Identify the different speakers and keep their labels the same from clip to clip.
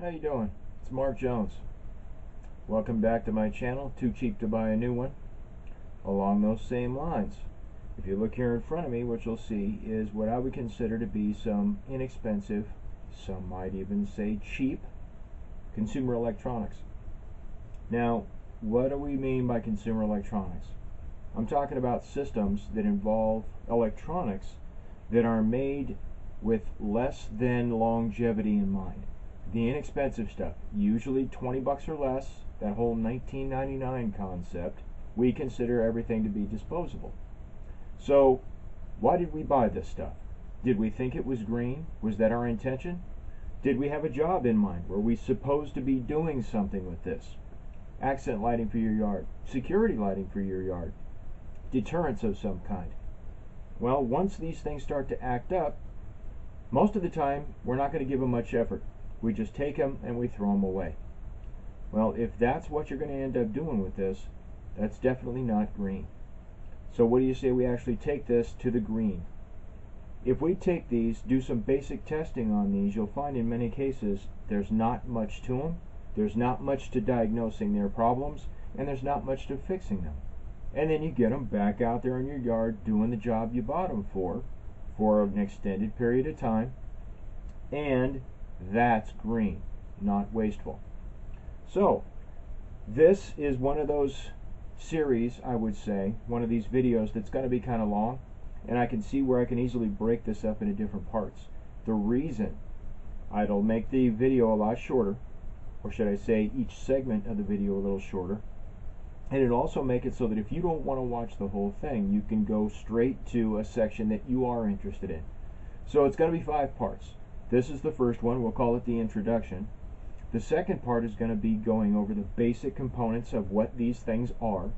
Speaker 1: How you doing? It's Mark Jones. Welcome back to my channel, Too Cheap to Buy a New One. Along those same lines, if you look here in front of me, what you'll see is what I would consider to be some inexpensive, some might even say cheap, consumer electronics. Now, what do we mean by consumer electronics? I'm talking about systems that involve electronics that are made with less than longevity in mind. The inexpensive stuff, usually 20 bucks or less, that whole 1999 concept, we consider everything to be disposable. So, why did we buy this stuff? Did we think it was green? Was that our intention? Did we have a job in mind? Were we supposed to be doing something with this? Accent lighting for your yard, security lighting for your yard, deterrence of some kind. Well, once these things start to act up, most of the time we're not going to give them much effort. We just take them and we throw them away. Well, if that's what you're going to end up doing with this, that's definitely not green. So what do you say we actually take this to the green? If we take these, do some basic testing on these, you'll find in many cases there's not much to them. There's not much to diagnosing their problems, and there's not much to fixing them. And then you get them back out there in your yard doing the job you bought them for an extended period of time, and that's green, not wasteful. So, this is one of those series, I would say, one of these videos that's going to be kind of long, and I can see where I can easily break this up into different parts. The reason it'll make the video a lot shorter, or should I say each segment of the video a little shorter, and it'll also make it so that if you don't want to watch the whole thing, you can go straight to a section that you are interested in. So it's going to be 5 parts. This is the first one. We'll call it the introduction. The second part is going to be going over the basic components of what these things are.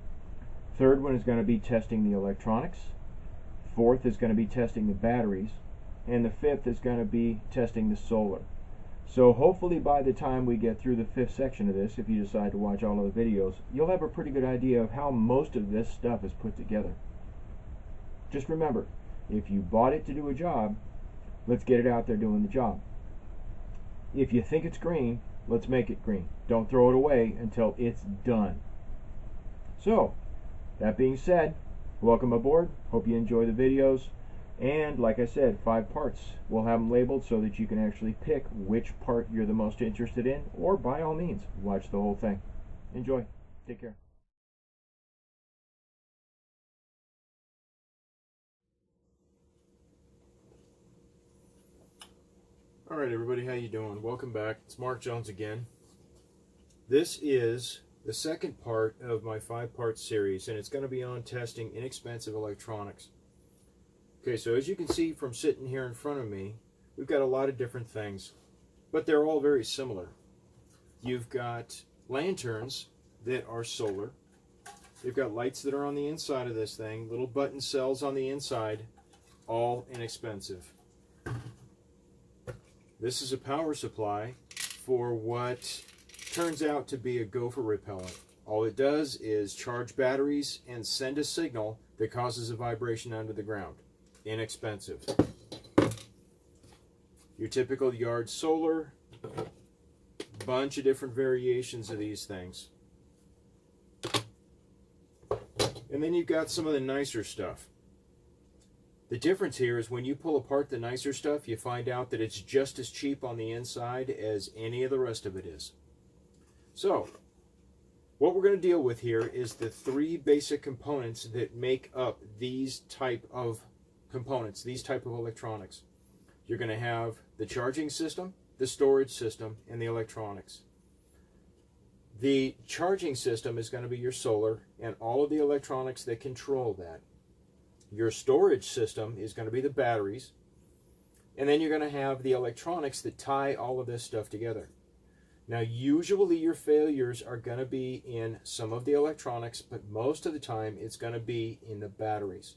Speaker 1: Third one is going to be testing the electronics. Fourth is going to be testing the batteries. And the fifth is going to be testing the solar. So hopefully by the time we get through the 5th section of this, if you decide to watch all of the videos, you'll have a pretty good idea of how most of this stuff is put together. Just remember, if you bought it to do a job, let's get it out there doing the job. If you think it's green, let's make it green. Don't throw it away until it's done. So, that being said, welcome aboard. Hope you enjoy the videos. And like I said, 5 parts. We'll have them labeled so that you can actually pick which part you're the most interested in, or by all means, watch the whole thing. Enjoy. Take care. Alright everybody, how you doing? Welcome back. It's Mark Jones again. This is the second part of my 5-part series, and it's going to be on testing inexpensive electronics. Okay, so as you can see from sitting here in front of me, we've got a lot of different things, but they're all very similar. You've got lanterns that are solar. You've got lights that are on the inside of this thing, little button cells on the inside, all inexpensive. This is a power supply for what turns out to be a gopher repellent. All it does is charge batteries and send a signal that causes a vibration under the ground. Inexpensive. Your typical yard solar, bunch of different variations of these things. And then you've got some of the nicer stuff. The difference here is when you pull apart the nicer stuff, you find out that it's just as cheap on the inside as any of the rest of it is. So, what we're going to deal with here is the 3 basic components that make up these type of components, these type of electronics. You're going to have the charging system, the storage system, and the electronics. The charging system is going to be your solar and all of the electronics that control that. Your storage system is going to be the batteries, and then you're going to have the electronics that tie all of this stuff together. Now, usually your failures are going to be in some of the electronics, but most of the time it's going to be in the batteries.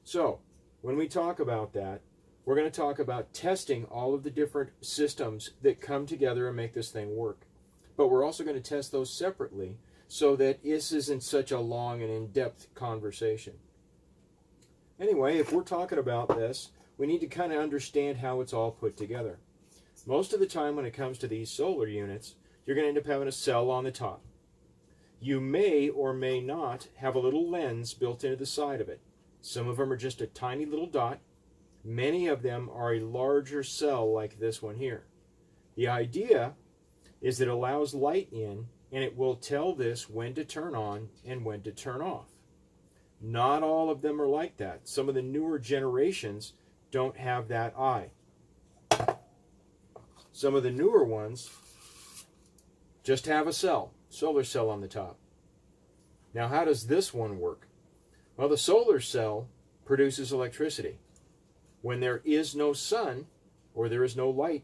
Speaker 1: So, when we talk about that, we're going to talk about testing all of the different systems that come together and make this thing work. But we're also going to test those separately so that this isn't such a long and in-depth conversation. Anyway, if we're talking about this, we need to kind of understand how it's all put together. Most of the time when it comes to these solar units, you're going to end up having a cell on the top. You may or may not have a little lens built into the side of it. Some of them are just a tiny little dot. Many of them are a larger cell like this one here. The idea is that it allows light in, and it will tell this when to turn on and when to turn off. Not all of them are like that. Some of the newer generations don't have that eye. Some of the newer ones just have a cell, solar cell on the top. Now, how does this one work? Well, the solar cell produces electricity. When there is no sun or there is no light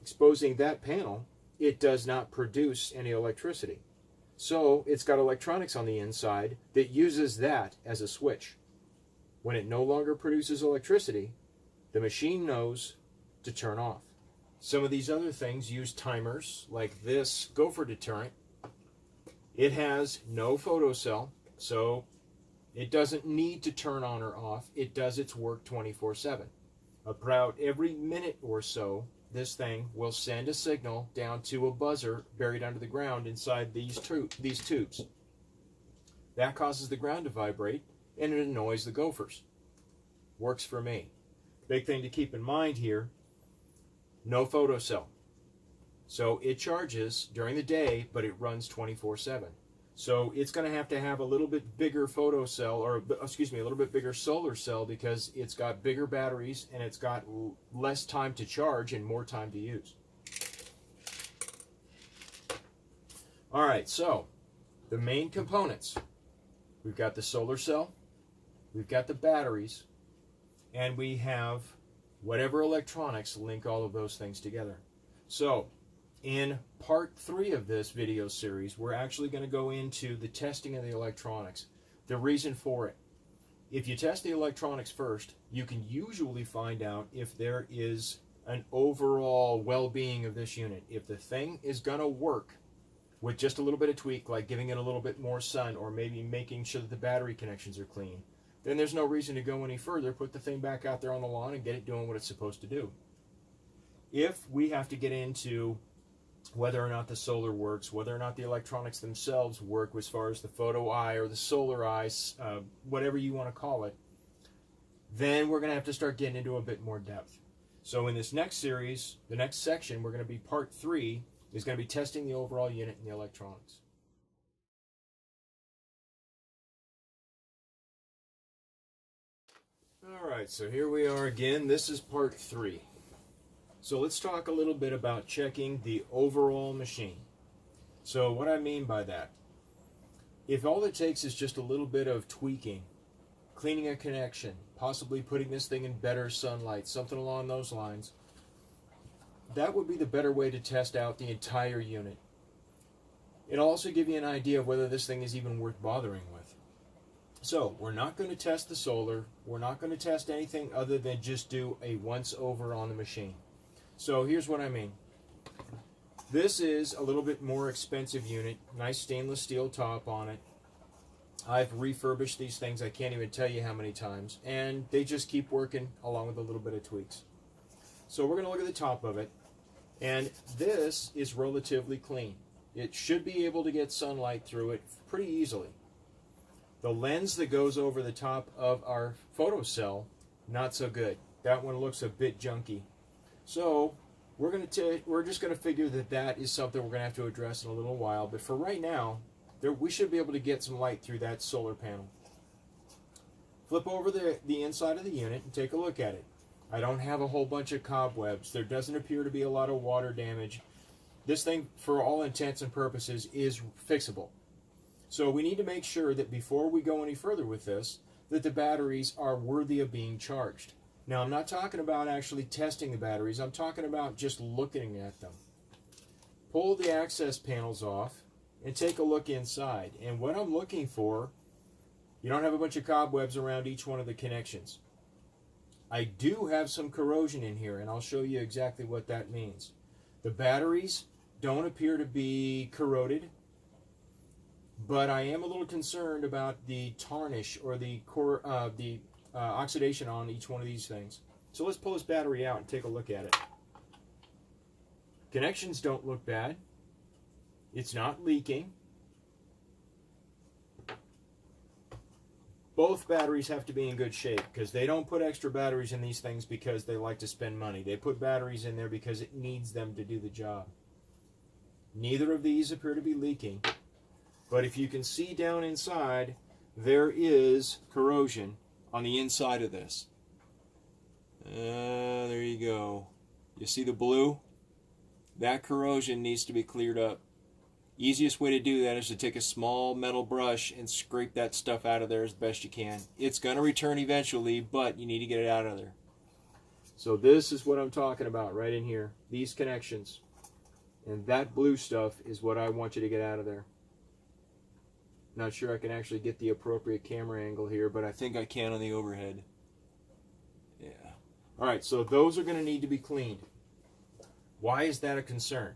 Speaker 1: exposing that panel, it does not produce any electricity. So it's got electronics on the inside that uses that as a switch. When it no longer produces electricity, the machine knows to turn off. Some of these other things use timers, like this gopher deterrent. It has no photocell, so it doesn't need to turn on or off. It does its work 24/7. About every minute or so, this thing will send a signal down to a buzzer buried under the ground inside these tubes. That causes the ground to vibrate, and it annoys the gophers. Works for me. Big thing to keep in mind here, no photocell. So it charges during the day, but it runs 24/7. So it's going to have a little bit bigger photocell, or excuse me, a little bit bigger solar cell, because it's got bigger batteries and it's got less time to charge and more time to use. All right, so the main components. We've got the solar cell, we've got the batteries, and we have whatever electronics link all of those things together. So in part 3 of this video series, we're actually going to go into the testing of the electronics. The reason for it. If you test the electronics first, you can usually find out if there is an overall well-being of this unit. If the thing is going to work with just a little bit of tweak, like giving it a little bit more sun, or maybe making sure that the battery connections are clean, then there's no reason to go any further. Put the thing back out there on the lawn and get it doing what it's supposed to do. If we have to get into whether or not the solar works, whether or not the electronics themselves work as far as the photo eye or the solar eye, whatever you want to call it, then we're going to have to start getting into a bit more depth. So in this next series, the next section, we're going to be part 3, is going to be testing the overall unit and the electronics. All right, so here we are again. This is part 3. So let's talk a little bit about checking the overall machine. So what I mean by that, if all it takes is just a little bit of tweaking, cleaning a connection, possibly putting this thing in better sunlight, something along those lines, that would be the better way to test out the entire unit. It'll also give you an idea of whether this thing is even worth bothering with. So we're not going to test the solar, we're not going to test anything other than just do a once over on the machine. So here's what I mean. This is a little bit more expensive unit, nice stainless steel top on it. I've refurbished these things, I can't even tell you how many times, and they just keep working along with a little bit of tweaks. So we're going to look at the top of it, and this is relatively clean. It should be able to get sunlight through it pretty easily. The lens that goes over the top of our photocell, not so good. That one looks a bit junky. So we're just going to figure that is something we're going to have to address in a little while. But for right now, we should be able to get some light through that solar panel. Flip over the inside of the unit and take a look at it. I don't have a whole bunch of cobwebs. There doesn't appear to be a lot of water damage. This thing, for all intents and purposes, is fixable. So we need to make sure that before we go any further with this, that the batteries are worthy of being charged. Now, I'm not talking about actually testing the batteries. I'm talking about just looking at them. Pull the access panels off and take a look inside. And what I'm looking for, you don't have a bunch of cobwebs around each one of the connections. I do have some corrosion in here, and I'll show you exactly what that means. The batteries don't appear to be corroded, but I am a little concerned about the tarnish or the oxidation on each one of these things. So let's pull this battery out and take a look at it. Connections don't look bad. It's not leaking. Both batteries have to be in good shape because they don't put extra batteries in these things because they like to spend money. They put batteries in there because it needs them to do the job. Neither of these appear to be leaking, but if you can see down inside, there is corrosion on the inside of this. There you go. You see the blue? That corrosion needs to be cleared up. Easiest way to do that is to take a small metal brush and scrape that stuff out of there as best you can. It's going to return eventually, but you need to get it out of there. So this is what I'm talking about right in here. These connections. And that blue stuff is what I want you to get out of there. Not sure I can actually get the appropriate camera angle here, but I think I can on the overhead. Yeah. Alright, so those are going to need to be cleaned. Why is that a concern?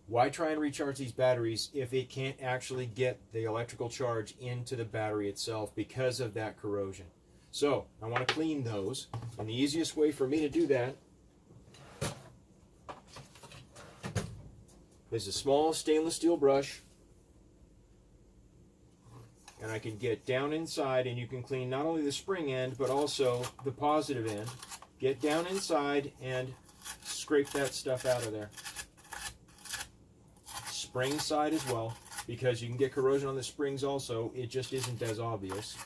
Speaker 1: Why try and recharge these batteries if it can't actually get the electrical charge into the battery itself because of that corrosion? So, I want to clean those, and the easiest way for me to do that is a small stainless steel brush, and I can get down inside, and you can clean not only the spring end, but also the positive end. Get down inside and scrape that stuff out of there. Spring side as well, because you can get corrosion on the springs also. It just isn't as obvious.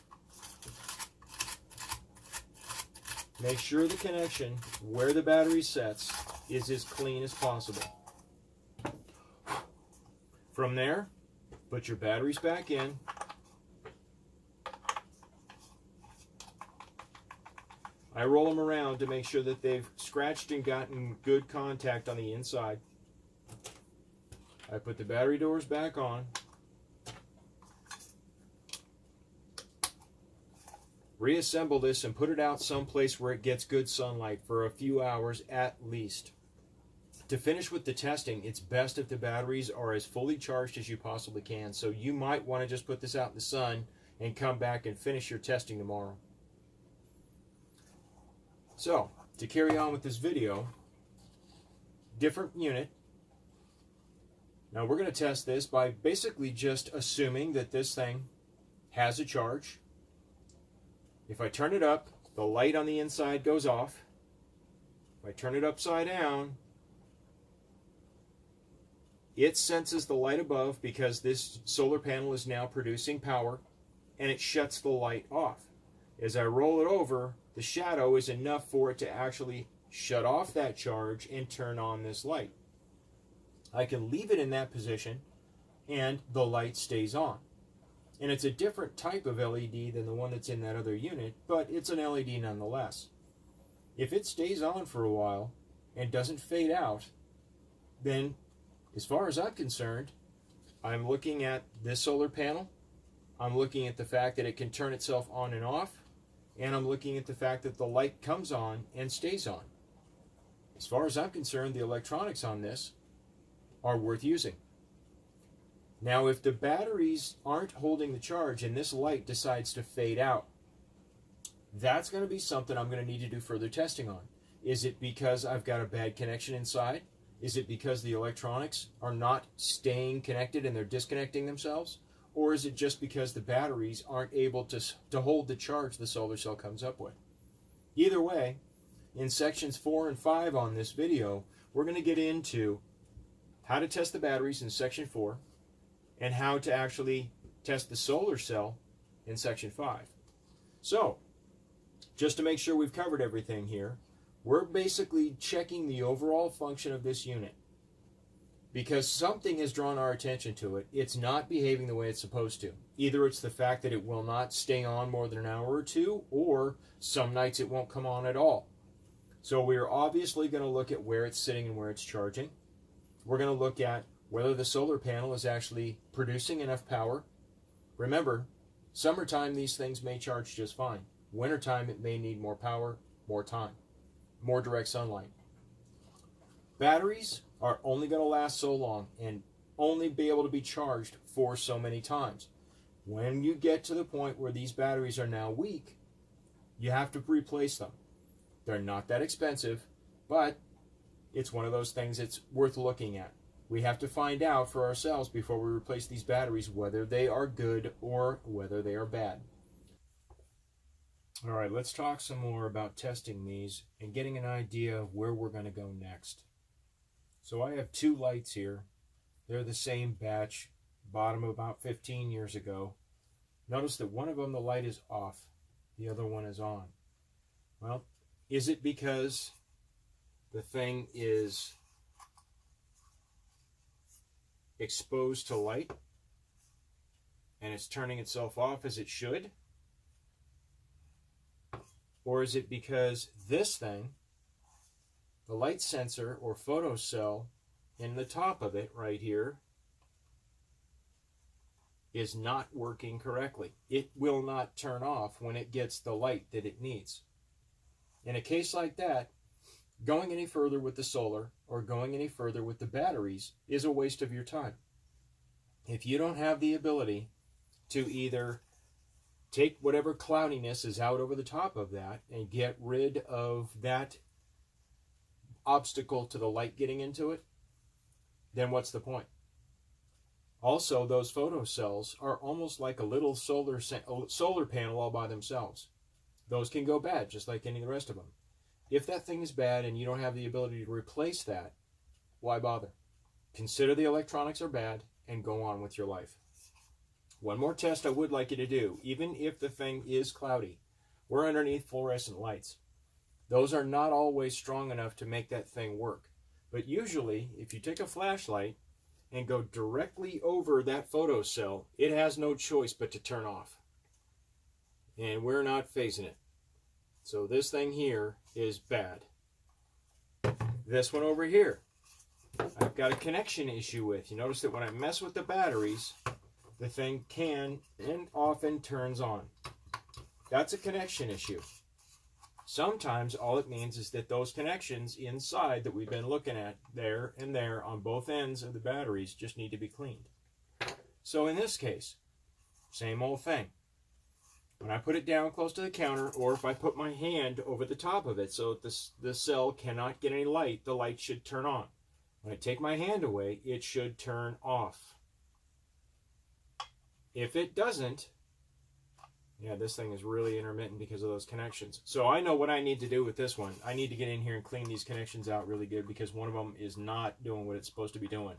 Speaker 1: Make sure the connection where the battery sets is as clean as possible. From there, put your batteries back in. I roll them around to make sure that they've scratched and gotten good contact on the inside. I put the battery doors back on. Reassemble this and put it out someplace where it gets good sunlight for a few hours at least. To finish with the testing, it's best if the batteries are as fully charged as you possibly can. So you might want to just put this out in the sun and come back and finish your testing tomorrow. So, to carry on with this video, different unit. Now we're going to test this by basically just assuming that this thing has a charge. If I turn it up, the light on the inside goes off. If I turn it upside down, it senses the light above because this solar panel is now producing power, and it shuts the light off. As I roll it over, the shadow is enough for it to actually shut off that charge and turn on this light. I can leave it in that position and the light stays on. And it's a different type of LED than the one that's in that other unit, but it's an LED nonetheless. If it stays on for a while and doesn't fade out, then as far as I'm concerned, I'm looking at this solar panel, I'm looking at the fact that it can turn itself on and off, and I'm looking at the fact that the light comes on and stays on. As far as I'm concerned, the electronics on this are worth using. Now, if the batteries aren't holding the charge and this light decides to fade out, that's going to be something I'm going to need to do further testing on. Is it because I've got a bad connection inside? Is it because the electronics are not staying connected and they're disconnecting themselves? Or is it just because the batteries aren't able to hold the charge the solar cell comes up with? Either way, in sections 4 and 5 on this video, we're going to get into how to test the batteries in section 4 and how to actually test the solar cell in section 5. So, just to make sure we've covered everything here, we're basically checking the overall function of this unit. Because something has drawn our attention to it, it's not behaving the way it's supposed to. Either it's the fact that it will not stay on more than an hour or two, or some nights it won't come on at all. So we're obviously going to look at where it's sitting and where it's charging. We're going to look at whether the solar panel is actually producing enough power. Remember, summertime these things may charge just fine. Wintertime it may need more power, more time, more direct sunlight. Batteries are only going to last so long and only be able to be charged for so many times. When you get to the point where these batteries are now weak, you have to replace them. They're not that expensive, but
Speaker 2: it's one of those things that's worth looking at. We have to find out for ourselves before we replace these batteries whether they are good or whether they are bad. All right, let's talk some more about testing these and getting an idea of where we're going to go next. So I have two lights here. They're the same batch, bought them about 15 years ago. Notice that one of them, the light is off, the other one is on. Well, is it because the thing is exposed to light and it's turning itself off as it should? Or is it because this thing, the light sensor or photocell in the top of it right here, is not working correctly? It will not turn off when it gets the light that it needs. In a case like that, going any further with the solar or going any further with the batteries is a waste of your time. If you don't have the ability to either take whatever cloudiness is out over the top of that and get rid of that obstacle to the light getting into it, then what's the point? Also, those photocells are almost like a little solar panel all by themselves. Those can go bad just like any of the rest of them. If that thing is bad and you don't have the ability to replace that, why bother? Consider the electronics are bad and go on with your life. One more test I would like you to do, even if the thing is cloudy. We're underneath fluorescent lights. Those are not always strong enough to make that thing work. But usually, if you take a flashlight and go directly over that photocell, it has no choice but to turn off. And we're not phasing it. So this thing here is bad. This one over here, I've got a connection issue with. You notice that when I mess with the batteries, the thing can and often turns on. That's a connection issue. Sometimes all it means is that those connections inside that we've been looking at there and there on both ends of the batteries just need to be cleaned. So in this case, same old thing. When I put it down close to the counter, or if I put my hand over the top of it so that the cell cannot get any light, the light should turn on. When I take my hand away, it should turn off. If it doesn't, yeah, this thing is really intermittent because of those connections. So I know what I need to do with this one. I need to get in here and clean these connections out really good because one of them is not doing what it's supposed to be doing.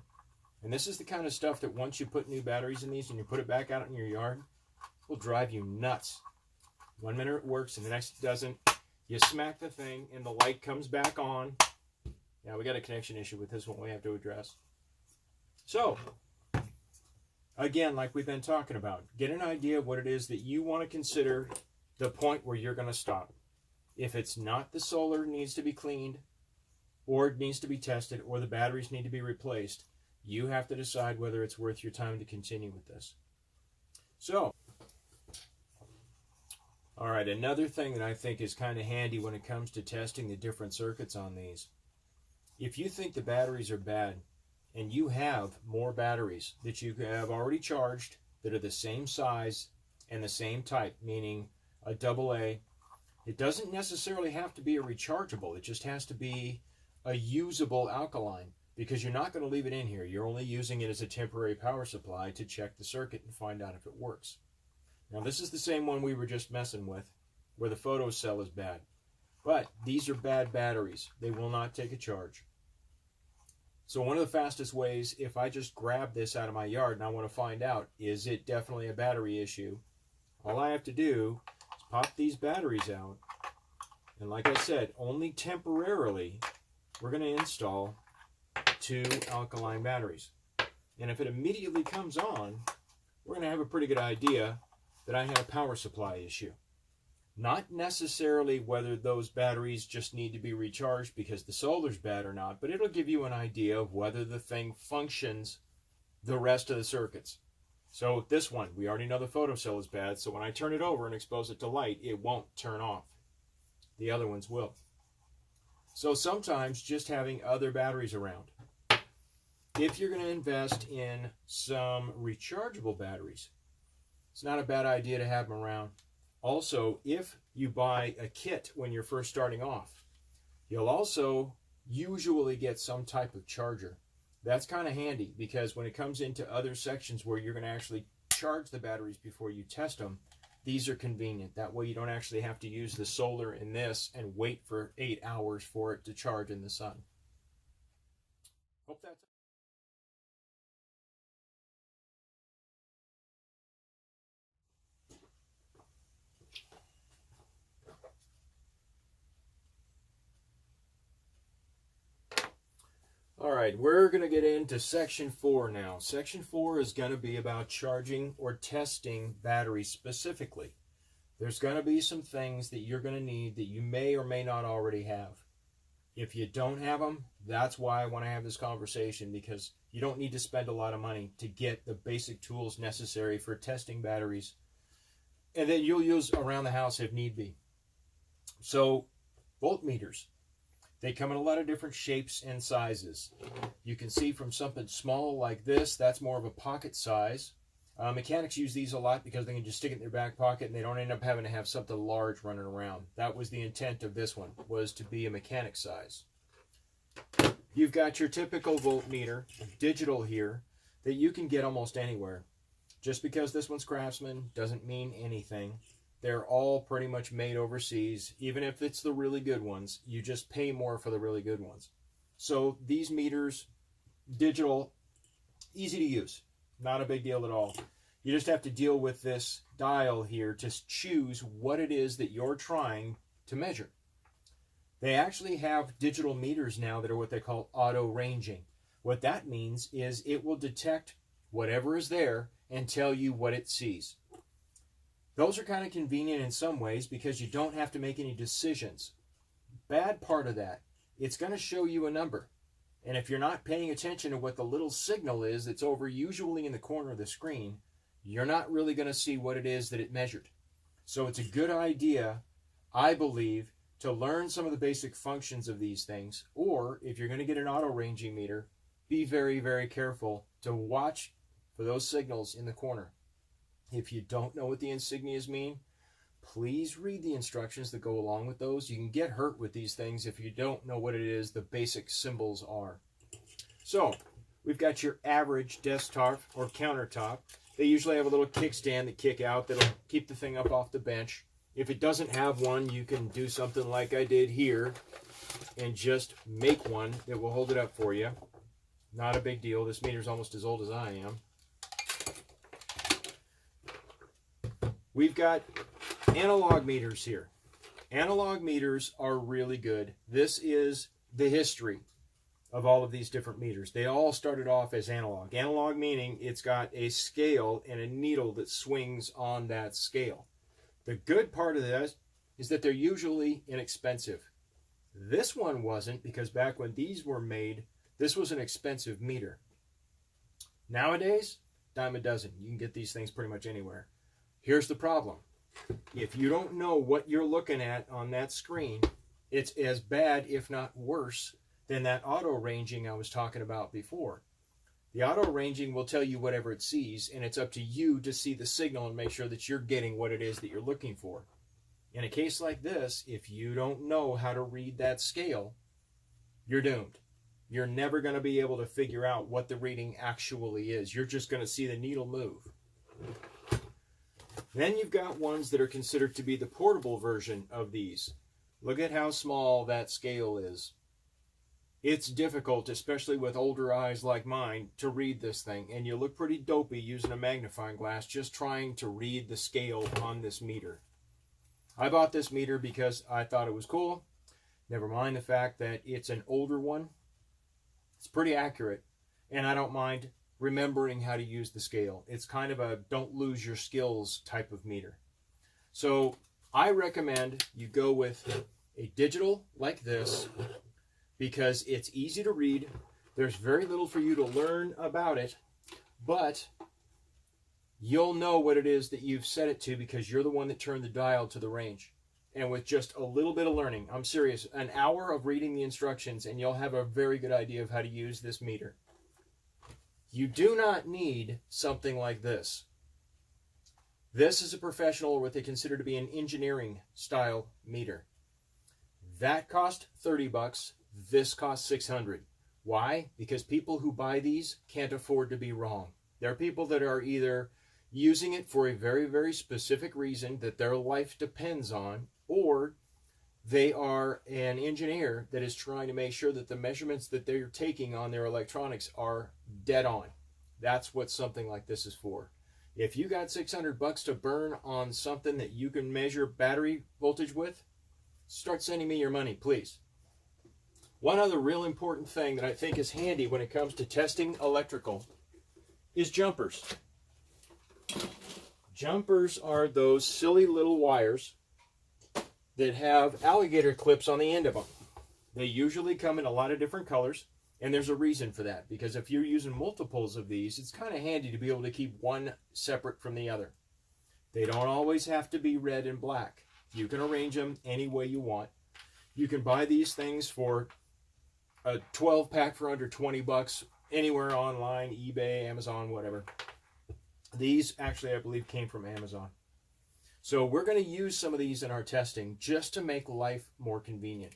Speaker 2: And this is the kind of stuff that once you put new batteries in these and you put it back out in your yard, will drive you nuts. 1 minute it works and the next it doesn't. You smack the thing and the light comes back on. Yeah, we got a connection issue with this one we have to address. So, again, like we've been talking about, get an idea of what it is that you want to consider the point where you're going to stop. If it's not the solar needs to be cleaned, or it needs to be tested, or the batteries need to be replaced, you have to decide whether it's worth your time to continue with this. So, all right, another thing that I think is kind of handy when it comes to testing the different circuits on these. If you think the batteries are bad, and you have more batteries that you have already charged that are the same size and the same type, meaning a AA, it doesn't necessarily have to be a rechargeable. It just has to be a usable alkaline because you're not going to leave it in here. You're only using it as a temporary power supply to check the circuit and find out if it works. Now, this is the same one we were just messing with where the photocell is bad. But these are bad batteries. They will not take a charge. So one of the fastest ways, if I just grab this out of my yard and I want to find out, is it definitely a battery issue? All I have to do is pop these batteries out. And like I said, only temporarily, we're going to install 2 alkaline batteries. And if it immediately comes on, we're going to have a pretty good idea that I have a power supply issue. Not necessarily whether those batteries just need to be recharged because the solar's bad or not, but it'll give you an idea of whether the thing functions the rest of the circuits. So this one, we already know the photocell is bad, so when I turn it over and expose it to light, it won't turn off. The other ones will. So sometimes just having other batteries around. If you're going to invest in some rechargeable batteries, it's not a bad idea to have them around. Also, if you buy a kit when you're first starting off, you'll also usually get some type of charger. That's kind of handy because when it comes into other sections where you're going to actually charge the batteries before you test them, these are convenient. That way you don't actually have to use the solar in this and wait for 8 hours for it to charge in the sun. Hope that's all right, we're going to get into section 4 now. Section 4 is going to be about charging or testing batteries specifically. There's going to be some things that you're going to need that you may or may not already have. If you don't have them, that's why I want to have this conversation, because you don't need to spend a lot of money to get the basic tools necessary for testing batteries, and then you'll use around the house if need be. So, voltmeters. They come in a lot of different shapes and sizes. You can see from something small like this, that's more of a pocket size. Mechanics use these a lot because they can just stick it in their back pocket and they don't end up having to have something large running around. That was the intent of this one, was to be a mechanic size. You've got your typical voltmeter, digital here, that you can get almost anywhere. Just because this one's Craftsman doesn't mean anything. They're all pretty much made overseas. Even if it's the really good ones, you just pay more for the really good ones. So these meters, digital, easy to use. Not a big deal at all. You just have to deal with this dial here to choose what it is that you're trying to measure. They actually have digital meters now that are what they call auto ranging. What that means is it will detect whatever is there and tell you what it sees. Those are kind of convenient in some ways because you don't have to make any decisions. Bad part of that, it's going to show you a number. And if you're not paying attention to what the little signal is that's over usually in the corner of the screen, you're not really going to see what it is that it measured. So it's a good idea, I believe, to learn some of the basic functions of these things. Or if you're going to get an auto ranging meter, be very, very careful to watch for those signals in the corner. If you don't know what the insignias mean, please read the instructions that go along with those. You can get hurt with these things if you don't know what it is the basic symbols are. So, we've got your average desktop or countertop. They usually have a little kickstand that kick out that'll keep the thing up off the bench. If it doesn't have one, you can do something like I did here and just make one that will hold it up for you. Not a big deal. This meter's almost as old as I am. We've got analog meters here. Analog meters are really good. This is the history of all of these different meters. They all started off as analog. Analog meaning it's got a scale and a needle that swings on that scale. The good part of this is that they're usually inexpensive. This one wasn't, because back when these were made, this was an expensive meter. Nowadays, dime a dozen. You can get these things pretty much anywhere. Here's the problem. If you don't know what you're looking at on that screen, it's as bad, if not worse, than that auto ranging I was talking about before. The auto ranging will tell you whatever it sees, and it's up to you to see the signal and make sure that you're getting what it is that you're looking for. In a case like this, if you don't know how to read that scale, you're doomed. You're never going to be able to figure out what the reading actually is. You're just going to see the needle move. Then you've got ones that are considered to be the portable version of these. Look at how small that scale is. It's difficult, especially with older eyes like mine, to read this thing, and you look pretty dopey using a magnifying glass just trying to read the scale on this meter. I bought this meter because I thought it was cool. Never mind the fact that it's an older one. It's pretty accurate, and I don't mind remembering how to use the scale. It's kind of a don't lose your skills type of meter. So I recommend you go with a digital like this because it's easy to read. There's very little for you to learn about it, but you'll know what it is that you've set it to because you're the one that turned the dial to the range. And with just a little bit of learning, I'm serious, an hour of reading the instructions and you'll have a very good idea of how to use this meter. You do not need something like this. This is a professional or what they consider to be an engineering style meter. That cost $30. this costs 600. Why? Because people who buy these can't afford to be wrong. There are people that are either using it for a very, very specific reason that their life depends on, or they are an engineer that is trying to make sure that the measurements that they're taking on their electronics are dead on. That's what something like this is for. If you got $600 to burn on something that you can measure battery voltage with, start sending me your money, please. One other real important thing that I think is handy when it comes to testing electrical is jumpers. Jumpers are those silly little wires that have alligator clips on the end of them. They usually come in a lot of different colors, and there's a reason for that, because if you're using multiples of these, it's kind of handy to be able to keep one separate from the other. They don't always have to be red and black. You can arrange them any way you want. You can buy these things for a 12-pack for under 20 bucks anywhere online, eBay, Amazon, whatever. These actually, I believe, came from Amazon. So we're going to use some of these in our testing just to make life more convenient.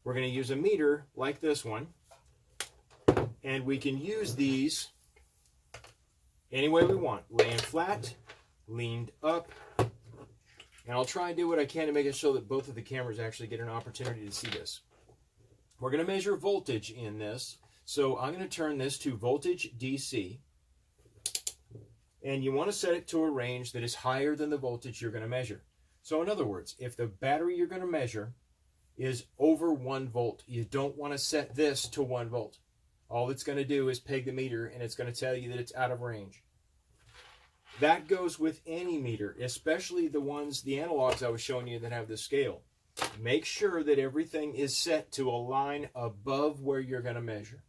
Speaker 2: We're going to use a meter like this one, and we can use these any way we want. Laying flat, leaned up, and I'll try and do what I can to make it so that both of the cameras actually get an opportunity to see this. We're going to measure voltage in this, so I'm going to turn this to voltage DC. And you want to set it to a range that is higher than the voltage you're going to measure. So in other words, if the battery you're going to measure is over 1 volt, you don't want to set this to 1 volt. All it's going to do is peg the meter, and it's going to tell you that it's out of range. That goes with any meter, especially the ones, the analogs I was showing you that have the scale. Make sure that everything is set to a line above where you're going to measure.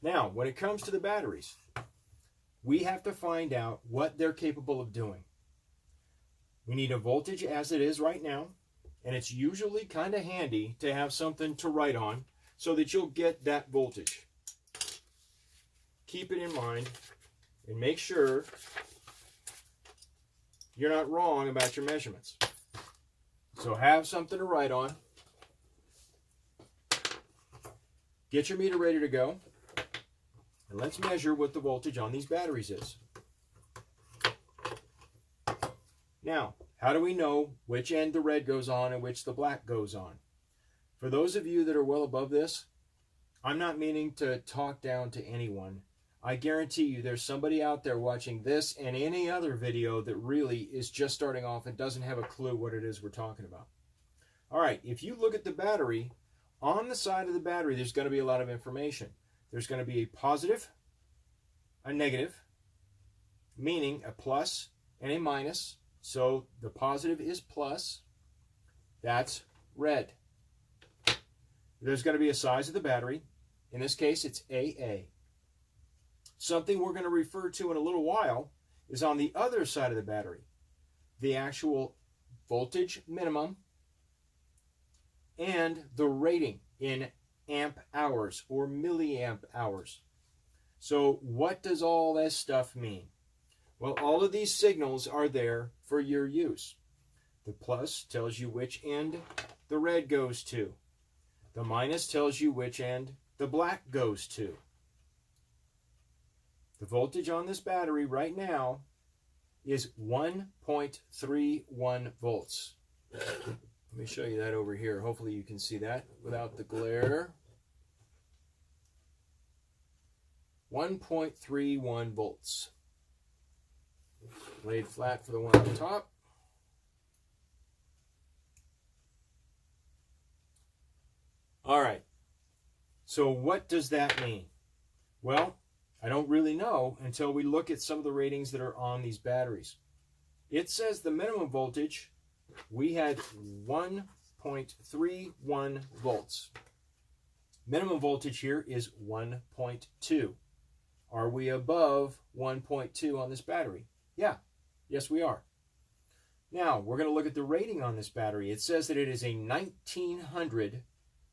Speaker 2: Now, when it comes to the batteries, we have to find out what they're capable of doing. We need a voltage as it is right now, and it's usually kind of handy to have something to write on so that you'll get that voltage. Keep it in mind and make sure you're not wrong about your measurements. So have something to write on. Get your meter ready to go. And let's measure what the voltage on these batteries is. Now, how do we know which end the red goes on and which the black goes on? For those of you that are well above this, I'm not meaning to talk down to anyone. I guarantee you there's somebody out there watching this and any other video that really is just starting off and doesn't have a clue what it is we're talking about. All right, if you look at the battery, on the side of the battery, there's going to be a lot of information. There's going to be a positive, a negative, meaning a plus and a minus. So the positive is plus, that's red. There's going to be a size of the battery. In this case, it's AA. Something we're going to refer to in a little while is on the other side of the battery, the actual voltage minimum and the rating in amp hours or milliamp hours. So what does all this stuff mean? Well, all of these signals are there for your use. The plus tells you which end the red goes to. The minus tells you which end the black goes to. The voltage on this battery right now is 1.31 volts. Let me show you that over here. Hopefully you can see that without the glare. 1.31 volts. Laid flat for the one on the top. All right. So what does that mean? Well, I don't really know until we look at some of the ratings that are on these batteries. It says the minimum voltage, we had 1.31 volts. Minimum voltage here is 1.2. Are we above 1.2 on this battery? Yeah, yes we are. Now, we're going to look at the rating on this battery. It says that it is a 1900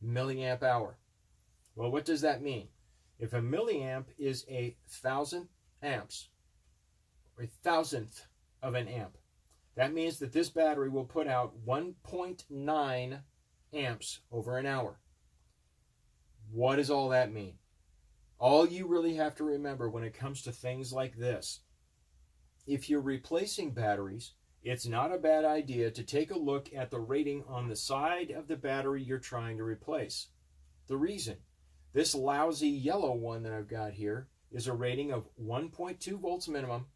Speaker 2: milliamp hour. Well, what does that mean? If a milliamp is 1,000 amps, or 1,000th of an amp, that means that this battery will put out 1.9 amps over an hour. What does all that mean? All you really have to remember when it comes to things like this, if you're replacing batteries, it's not a bad idea to take a look at the rating on the side of the battery you're trying to replace. The reason, this lousy yellow one that I've got here is a rating of 1.2 volts minimum,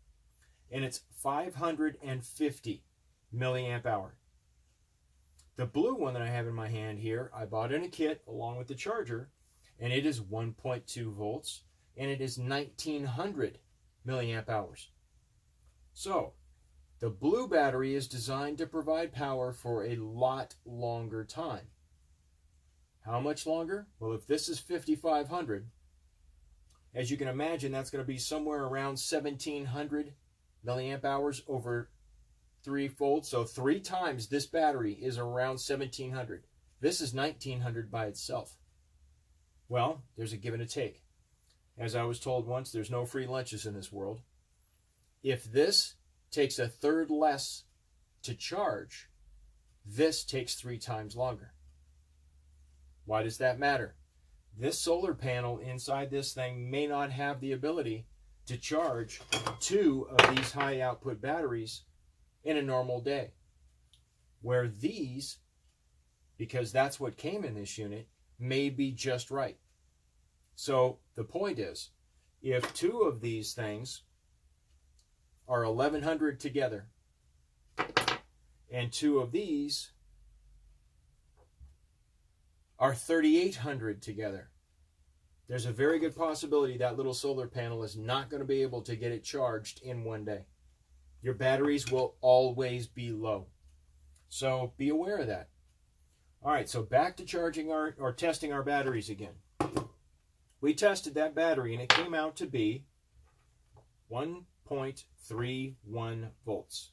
Speaker 2: and it's 550 milliamp hour. The blue one that I have in my hand here, I bought in a kit along with the charger, and it is 1.2 volts, and it is 1900 milliamp hours. So, the blue battery is designed to provide power for a lot longer time. How much longer? Well, if this is 5500, as you can imagine, that's going to be somewhere around 1700 milliamp hours over threefold. So 3 times this battery is around 1700. This is 1900 by itself. Well, there's a give and a take. As I was told once, there's no free lunches in this world. If this takes a third less to charge, this takes 3 times longer. Why does that matter? This solar panel inside this thing may not have the ability to charge 2 of these high output batteries in a normal day. Where these, because that's what came in this unit, may be just right. So the point is, if 2 of these things are 1100 together, and 2 of these are 3800 together, there's a very good possibility that little solar panel is not going to be able to get it charged in one day. Your batteries will always be low. So be aware of that. All right, so back to charging or testing our batteries again. We tested that battery and it came out to be 1.31 volts.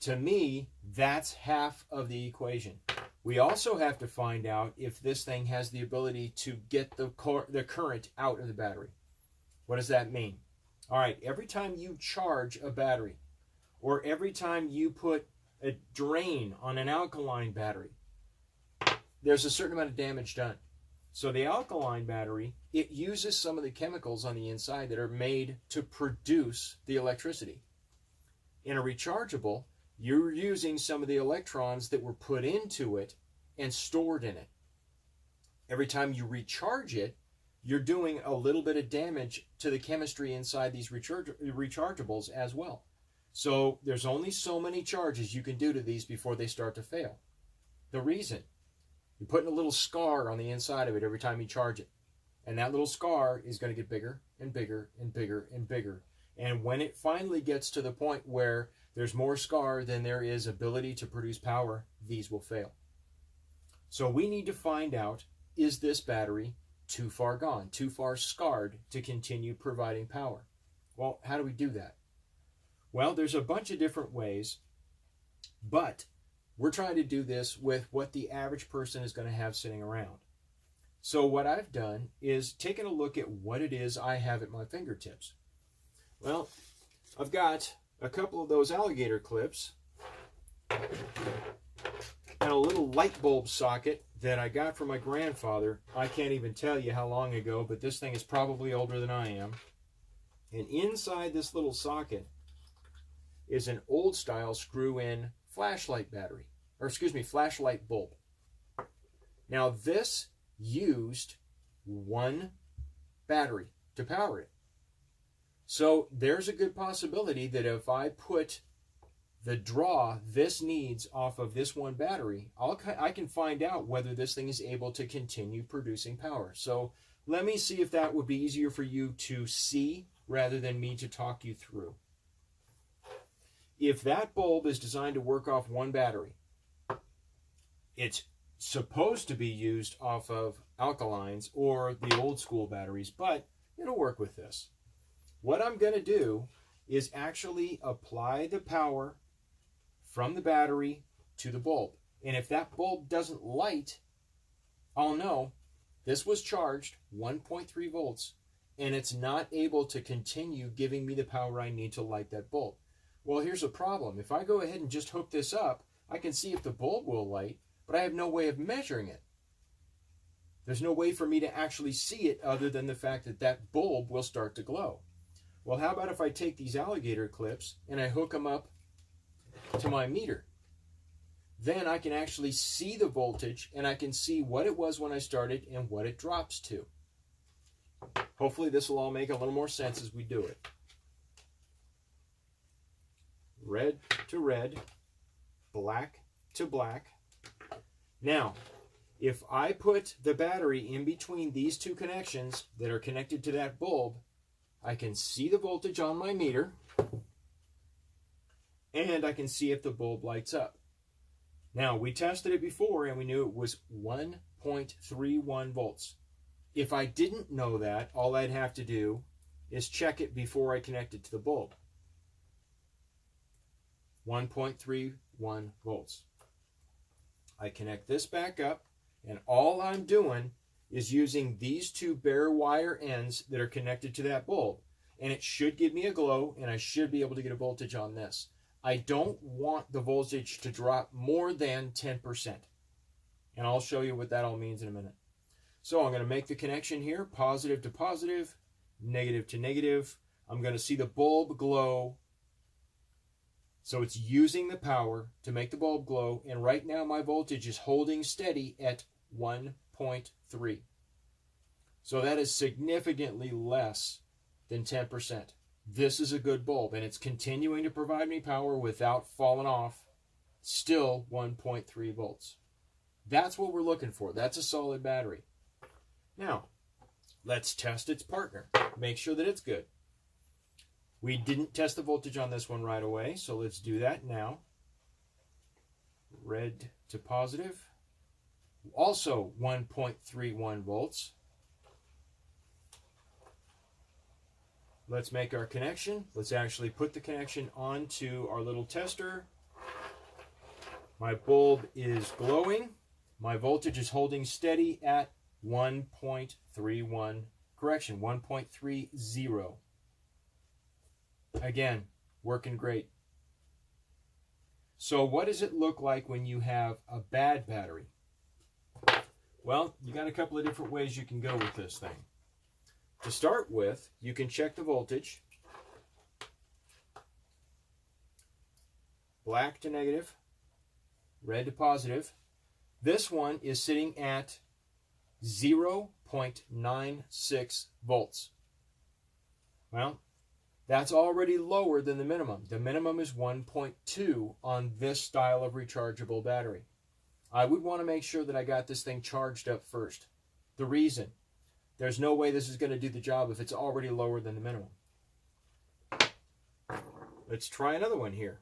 Speaker 2: To me, that's half of the equation. We also have to find out if this thing has the ability to get the current out of the battery. What does that mean? All right, every time you charge a battery, or every time you put a drain on an alkaline battery, there's a certain amount of damage done. So the alkaline battery, it uses some of the chemicals on the inside that are made to produce the electricity. In a rechargeable, you're using some of the electrons that were put into it and stored in it. Every time you recharge it, you're doing a little bit of damage to the chemistry inside these rechargeables as well. So there's only so many charges you can do to these before they start to fail. The reason, you're putting a little scar on the inside of it every time you charge it. And that little scar is going to get bigger and bigger and bigger and bigger. And when it finally gets to the point where there's more scar than there is ability to produce power, these will fail. So we need to find out, is this battery too far gone, too far scarred to continue providing power? Well, how do we do that? Well, there's a bunch of different ways, but we're trying to do this with what the average person is going to have sitting around. So what I've done is taken a look at what it is I have at my fingertips. Well, I've got a couple of those alligator clips and a little light bulb socket that I got from my grandfather. I can't even tell you how long ago, but this thing is probably older than I am. And inside this little socket is an old style screw-in flashlight battery, flashlight bulb. Now this used one battery to power it. So there's a good possibility that if I put the draw this needs off of this one battery, I can find out whether this thing is able to continue producing power. So let me see if that would be easier for you to see rather than me to talk you through. If that bulb is designed to work off one battery, it's supposed to be used off of alkalines or the old school batteries, but it'll work with this. What I'm going to do is actually apply the power from the battery to the bulb. And if that bulb doesn't light, I'll know this was charged 1.3 volts and it's not able to continue giving me the power I need to light that bulb. Well, here's a problem. If I go ahead and just hook this up, I can see if the bulb will light, but I have no way of measuring it. There's no way for me to actually see it other than the fact that that bulb will start to glow. Well, how about if I take these alligator clips and I hook them up to my meter? Then I can actually see the voltage and I can see what it was when I started and what it drops to. Hopefully this will all make a little more sense as we do it. Red to red, black to black. Now, if I put the battery in between these two connections that are connected to that bulb, I can see the voltage on my meter, and I can see if the bulb lights up. Now, we tested it before, and we knew it was 1.31 volts. If I didn't know that, all I'd have to do is check it before I connect it to the bulb. 1.31 volts. I connect this back up, and all I'm doing is using these two bare wire ends that are connected to that bulb, and it should give me a glow, and I should be able to get a voltage on this. I don't want the voltage to drop more than 10%, and I'll show you what that all means in a minute. So I'm going to make the connection here, positive to positive, negative to negative. I'm going to see the bulb glow. So it's using the power to make the bulb glow, and right now my voltage is holding steady at 1.3. So that is significantly less than 10%. This is a good bulb, and it's continuing to provide me power without falling off. Still 1.3 volts. That's what we're looking for. That's a solid battery. Now, let's test its partner. Make sure that it's good. We didn't test the voltage on this one right away, so let's do that now. Red to positive. Also 1.31 volts. Let's make our connection. Let's actually put the connection onto our little tester. My bulb is glowing. My voltage is holding steady at 1.31, correction, 1.30. Again, working great. So what does it look like when you have a bad battery? Well, you got a couple of different ways you can go with this thing. To start with, you can check the voltage. Black to negative, red to positive. This one is sitting at 0.96 volts. Well, that's already lower than the minimum. The minimum is 1.2 on this style of rechargeable battery. I would want to make sure that I got this thing charged up first. The reason, there's no way this is going to do the job if it's already lower than the minimum. Let's try another one here.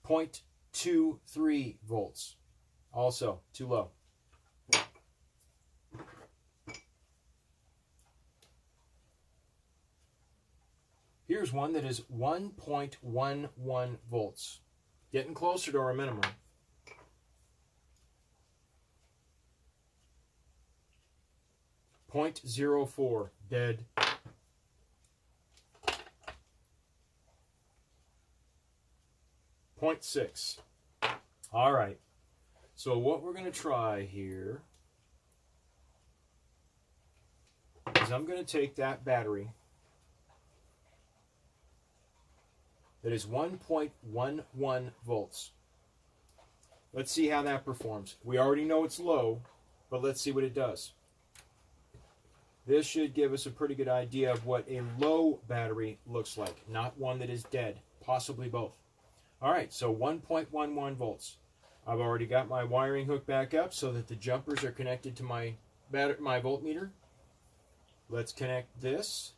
Speaker 2: 0.23 volts. Also, too low. Here's one that is 1.11 volts. Getting closer to our minimum. .04, dead. .6. All right. So what we're going to try here is I'm going to take that battery that is 1.11 volts. Let's see how that performs. We already know it's low, but let's see what it does. This should give us a pretty good idea of what a low battery looks like, not one that is dead, possibly both. All right, so 1.11 volts. I've already got my wiring hooked back up so that the jumpers are connected to my voltmeter. Let's connect this.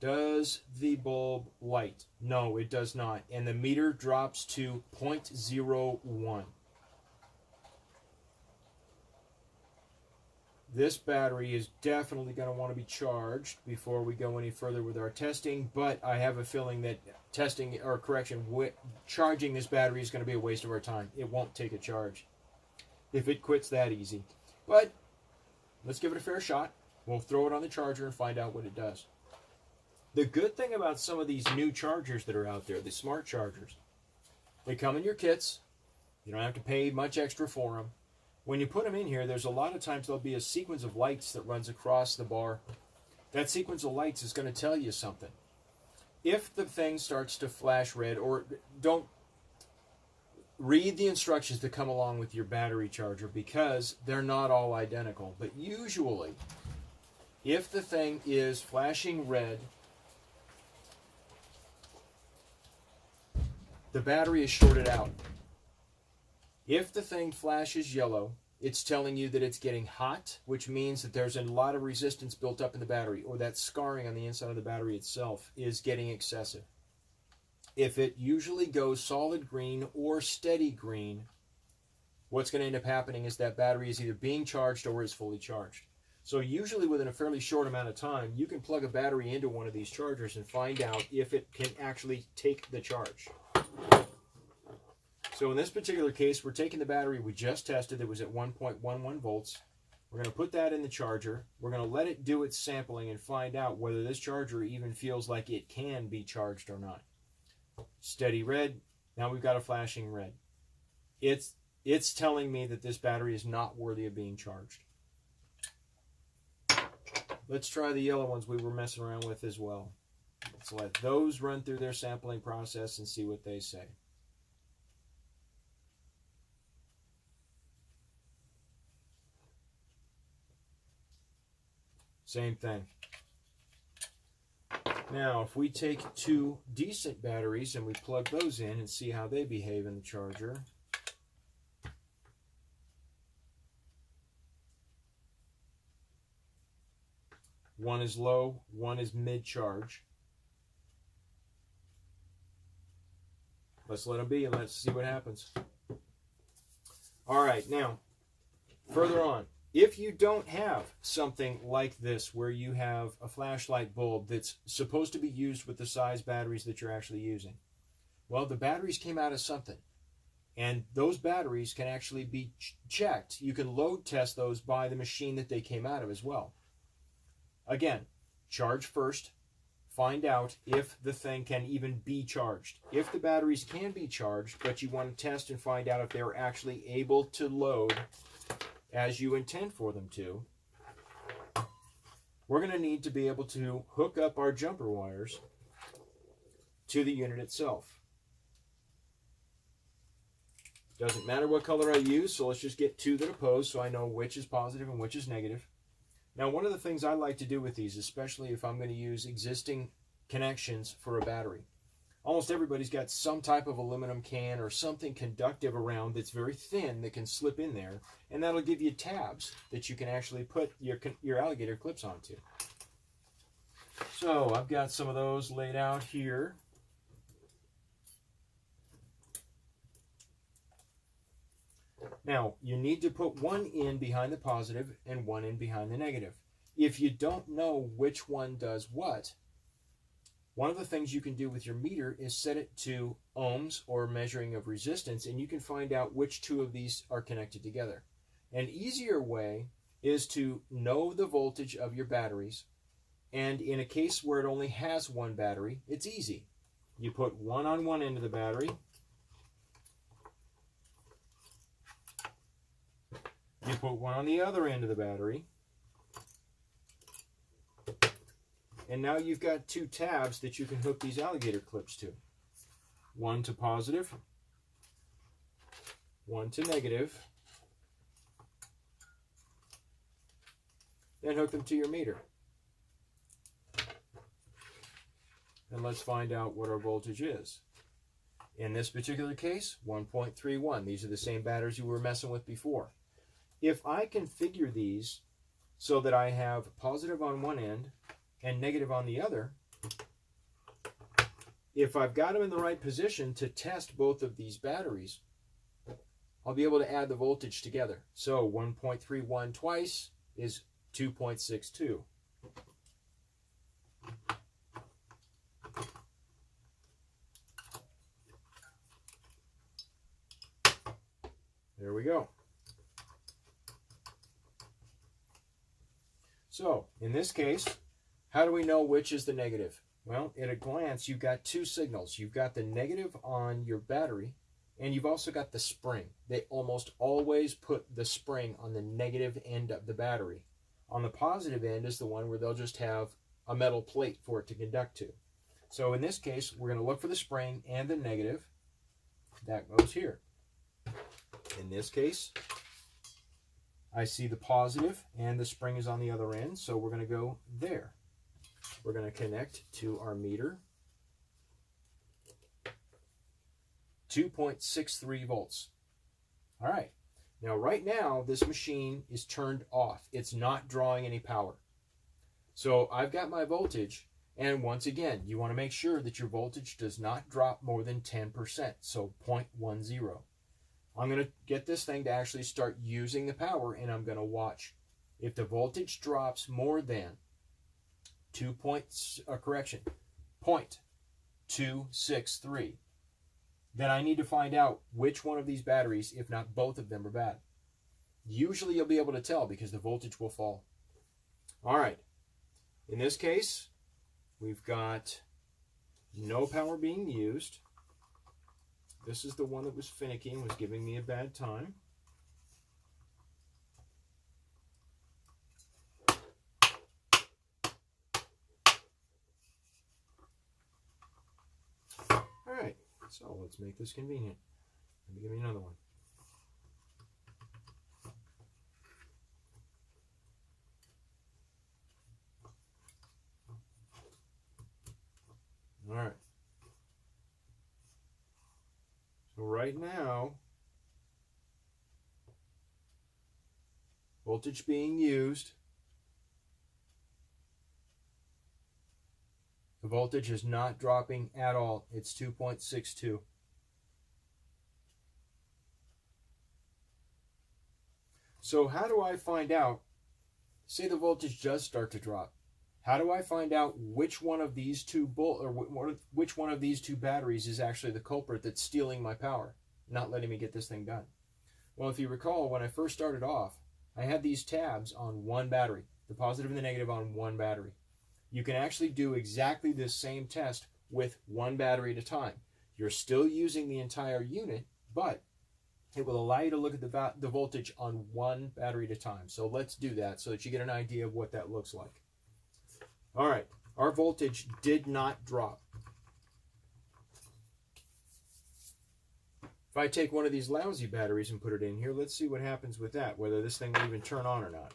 Speaker 2: Does the bulb light? No, it does not. And the meter drops to 0.01. This battery is definitely going to want to be charged before we go any further with our testing, but I have a feeling that charging this battery is going to be a waste of our time. It won't take a charge if it quits that easy. But let's give it a fair shot. We'll throw it on the charger and find out what it does. The good thing about some of these new chargers that are out there, the smart chargers, they come in your kits. You don't have to pay much extra for them. When you put them in here, there's a lot of times there'll be a sequence of lights that runs across the bar. That sequence of lights is going to tell you something. If the thing starts to flash red, or don't read the instructions that come along with your battery charger, because they're not all identical. But usually, if the thing is flashing red, the battery is shorted out. If the thing flashes yellow, it's telling you that it's getting hot, which means that there's a lot of resistance built up in the battery, or that scarring on the inside of the battery itself is getting excessive. If it usually goes solid green or steady green, what's going to end up happening is that battery is either being charged or is fully charged. So usually within a fairly short amount of time, you can plug a battery into one of these chargers and find out if it can actually take the charge. So in this particular case, we're taking the battery we just tested that was at 1.11 volts. We're going to put that in the charger. We're going to let it do its sampling and find out whether this charger even feels like it can be charged or not. Steady red. Now we've got a flashing red. It's telling me that this battery is not worthy of being charged. Let's try the yellow ones we were messing around with as well. Let's let those run through their sampling process and see what they say. Same thing. Now, if we take two decent batteries and we plug those in and see how they behave in the charger. One is low, one is mid-charge. Let's let them be and let's see what happens. All right, now, further on. If you don't have something like this where you have a flashlight bulb that's supposed to be used with the size batteries that you're actually using, well, the batteries came out of something. And those batteries can actually be checked. You can load test those by the machine that they came out of as well. Again, charge first. Find out if the thing can even be charged. If the batteries can be charged, but you want to test and find out if they're actually able to load as you intend for them to, we're going to need to be able to hook up our jumper wires to the unit itself. Doesn't matter what color I use, so let's just get two that oppose so I know which is positive and which is negative. Now, one of the things I like to do with these, especially if I'm going to use existing connections for a battery, almost everybody's got some type of aluminum can or something conductive around that's very thin that can slip in there, and that'll give you tabs that you can actually put your alligator clips onto. So I've got some of those laid out here. Now, you need to put one in behind the positive and one in behind the negative. If you don't know which one does what, one of the things you can do with your meter is set it to ohms or measuring of resistance, and you can find out which two of these are connected together. An easier way is to know the voltage of your batteries, and in a case where it only has one battery, it's easy. You put one on one end of the battery, you put one on the other end of the battery, and now you've got two tabs that you can hook these alligator clips to. One to positive, one to negative. Then hook them to your meter. And let's find out what our voltage is. In this particular case, 1.31. These are the same batteries you were messing with before. If I configure these so that I have positive on one end and negative on the other, if I've got them in the right position to test both of these batteries, I'll be able to add the voltage together. So 1.31 twice is 2.62. There we go. So, in this case, how do we know which is the negative? Well, at a glance, you've got two signals. You've got the negative on your battery, And you've also got the spring. They almost always put the spring on the negative end of the battery. On the positive end is the one where they'll just have a metal plate for it to conduct to. So in this case, we're going to look for the spring and the negative. That goes here. In this case, I see the positive and the spring is on the other end, so we're going to go there. We're going to connect to our meter. 2.63 volts. All right. Now, right now, this machine is turned off. It's not drawing any power. So I've got my voltage, and once again, you want to make sure that your voltage does not drop more than 10%, so 0.10. I'm going to get this thing to actually start using the power, and I'm going to watch. If the voltage drops more than 0.263, then I need to find out which one of these batteries, if not both of them, are bad. Usually you'll be able to tell because the voltage will fall. All right. In this case, we've got no power being used. This is the one that was finicky and was giving me a bad time. All right. So let's make this convenient. Let me give me another one. All right. So right now, voltage being used. The voltage is not dropping at all. It's 2.62. So how do I find out, say the voltage does start to drop, how do I find out which one of these two which one of these two batteries is actually the culprit that's stealing my power, not letting me get this thing done? Well, if you recall, when I first started off, I had these tabs on one battery, the positive and the negative on one battery. You can actually do exactly this same test with one battery at a time. You're still using the entire unit, but it will allow you to look at the voltage on one battery at a time. So let's do that so that you get an idea of what that looks like. All right, our voltage did not drop. If I take one of these lousy batteries and put it in here, let's see what happens with that, whether this thing will even turn on or not.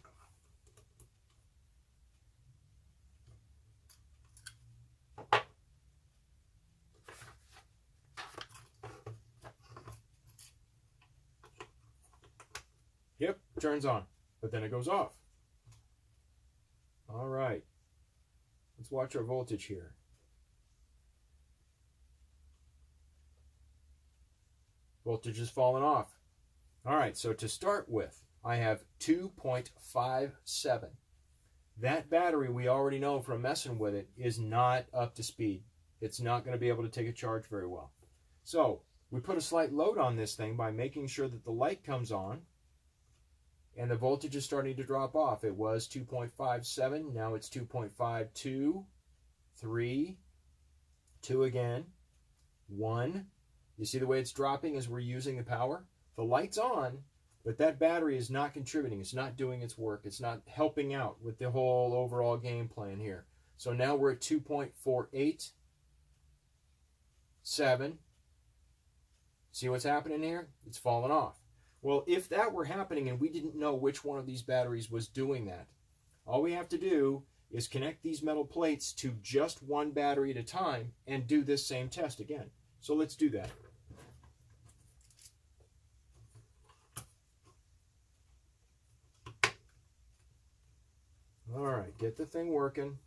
Speaker 2: Yep, turns on, but then it goes off. All right, let's watch our voltage here. Voltage is falling off. All right, so to start with, I have 2.57. That battery, we already know from messing with it, is not up to speed. It's not going to be able to take a charge very well. So we put a slight load on this thing by making sure that the light comes on, and the voltage is starting to drop off. It was 2.57, now it's 2.52, 3, 2 again, 1. You see the way it's dropping as we're using the power? The light's on, but that battery is not contributing. It's not doing its work. It's not helping out with the whole overall game plan here. So now we're at 2.48, 7. See what's happening here? It's falling off. Well, if that were happening and we didn't know which one of these batteries was doing that, all we have to do is connect these metal plates to just one battery at a time and do this same test again. So let's do that. All right, get the thing working.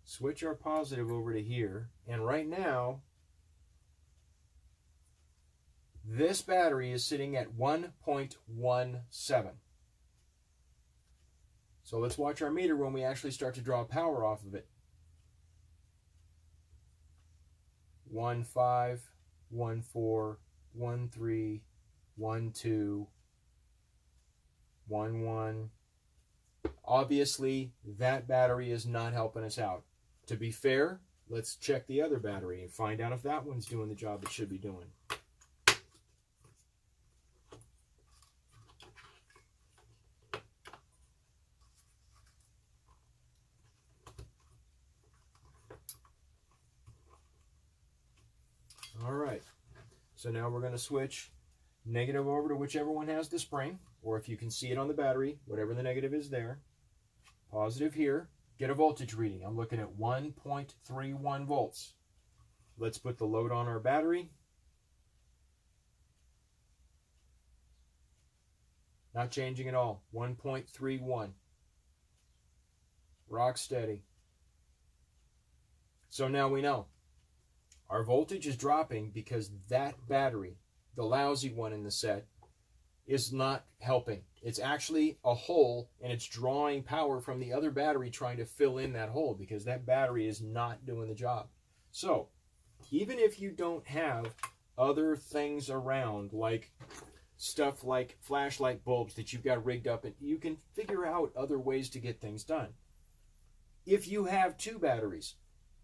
Speaker 2: Switch our positive over to here, and right now, this battery is sitting at 1.17. So let's watch our meter when we actually start to draw power off of it. 1, 5, 1, 4, 1, 3, 1, 2, 1, 1. Obviously, that battery is not helping us out. To be fair, let's check the other battery and find out if that one's doing the job it should be doing. All right, so now we're going to switch negative over to whichever one has the spring, or if you can see it on the battery, whatever the negative is there. Positive here. Get a voltage reading. I'm looking at 1.31 volts. Let's put the load on our battery. Not changing at all. 1.31. Rock steady. So now we know. Our voltage is dropping because that battery, the lousy one in the set, is not helping. It's actually a hole, and it's drawing power from the other battery trying to fill in that hole because that battery is not doing the job. So even if you don't have other things around, like stuff like flashlight bulbs that you've got rigged up, and you can figure out other ways to get things done. If you have two batteries,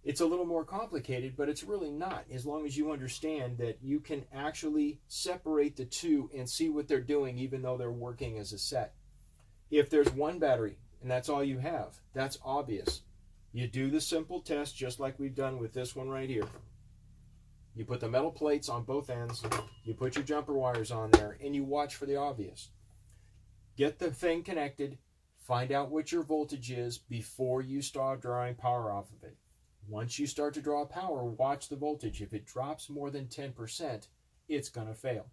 Speaker 2: it's a little more complicated, but it's really not, as long as you understand that you can actually separate the two and see what they're doing even though they're working as a set. If there's one battery and that's all you have, that's obvious. You do the simple test just like we've done with this one right here. You put the metal plates on both ends, you put your jumper wires on there, and you watch for the obvious. Get the thing connected, find out what your voltage is before you start drawing power off of it. Once you start to draw power, watch the voltage. If it drops more than 10%, it's going to fail.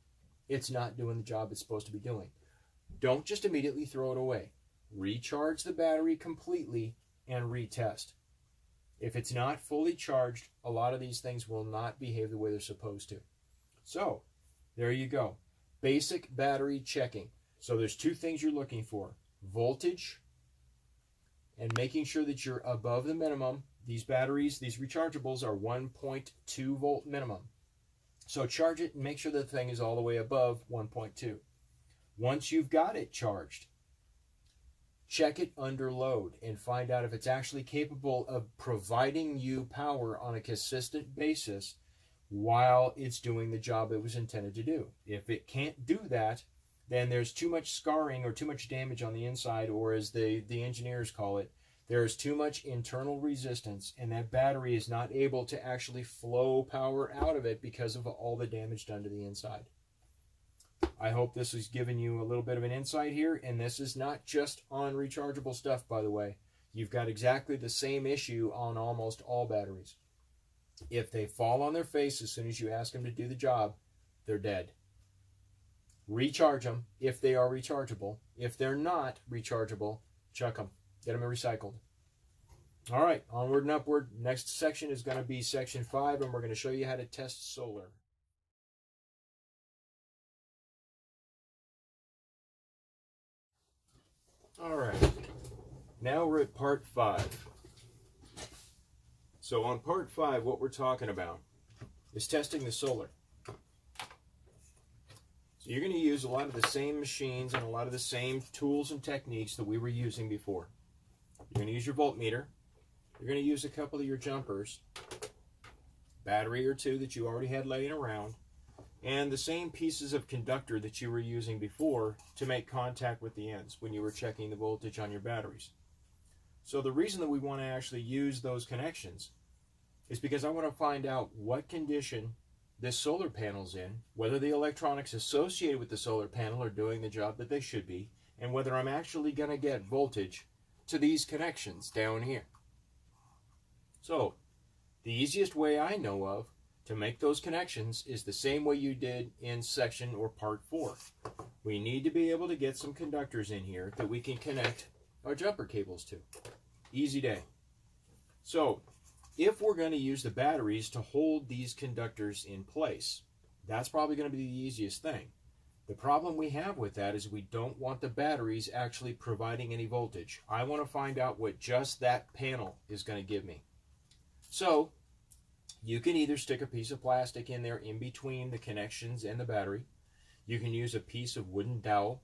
Speaker 2: It's not doing the job it's supposed to be doing. Don't just immediately throw it away. Recharge the battery completely and retest. If it's not fully charged, a lot of these things will not behave the way they're supposed to. So, there you go. Basic battery checking. So there's two things you're looking for. Voltage and making sure that you're above the minimum. These batteries, these rechargeables are 1.2 volt minimum. So charge it and make sure the thing is all the way above 1.2. Once you've got it charged, check it under load and find out if it's actually capable of providing you power on a consistent basis while it's doing the job it was intended to do. If it can't do that, then there's too much scarring or too much damage on the inside, or as the engineers call it, there is too much internal resistance, and that battery is not able to actually flow power out of it because of all the damage done to the inside. I hope this has given you a little bit of an insight here, and this is not just on rechargeable stuff, by the way. You've got exactly the same issue on almost all batteries. If they fall on their face as soon as you ask them to do the job, they're dead. Recharge them if they are rechargeable. If they're not rechargeable, chuck them. Get them recycled. All right, onward and upward. Next section is going to be section 5, and we're going to show you how to test solar. All right, now we're at part 5. So on part 5, what we're talking about is testing the solar. So you're going to use a lot of the same machines and a lot of the same tools and techniques that we were using before. You're going to use your voltmeter. You're going to use a couple of your jumpers, battery or two that you already had laying around, and the same pieces of conductor that you were using before to make contact with the ends when you were checking the voltage on your batteries. So the reason that we want to actually use those connections is because I want to find out what condition this solar panel's in, whether the electronics associated with the solar panel are doing the job that they should be, and whether I'm actually going to get voltage to these connections down here. So, the easiest way I know of to make those connections is the same way you did in section or part 4. We need to be able to get some conductors in here that we can connect our jumper cables to. Easy day. So, if we're going to use the batteries to hold these conductors in place, that's probably going to be the easiest thing. The problem we have with that is we don't want the batteries actually providing any voltage. I want to find out what just that panel is going to give me. So, you can either stick a piece of plastic in there in between the connections and the battery. You can use a piece of wooden dowel.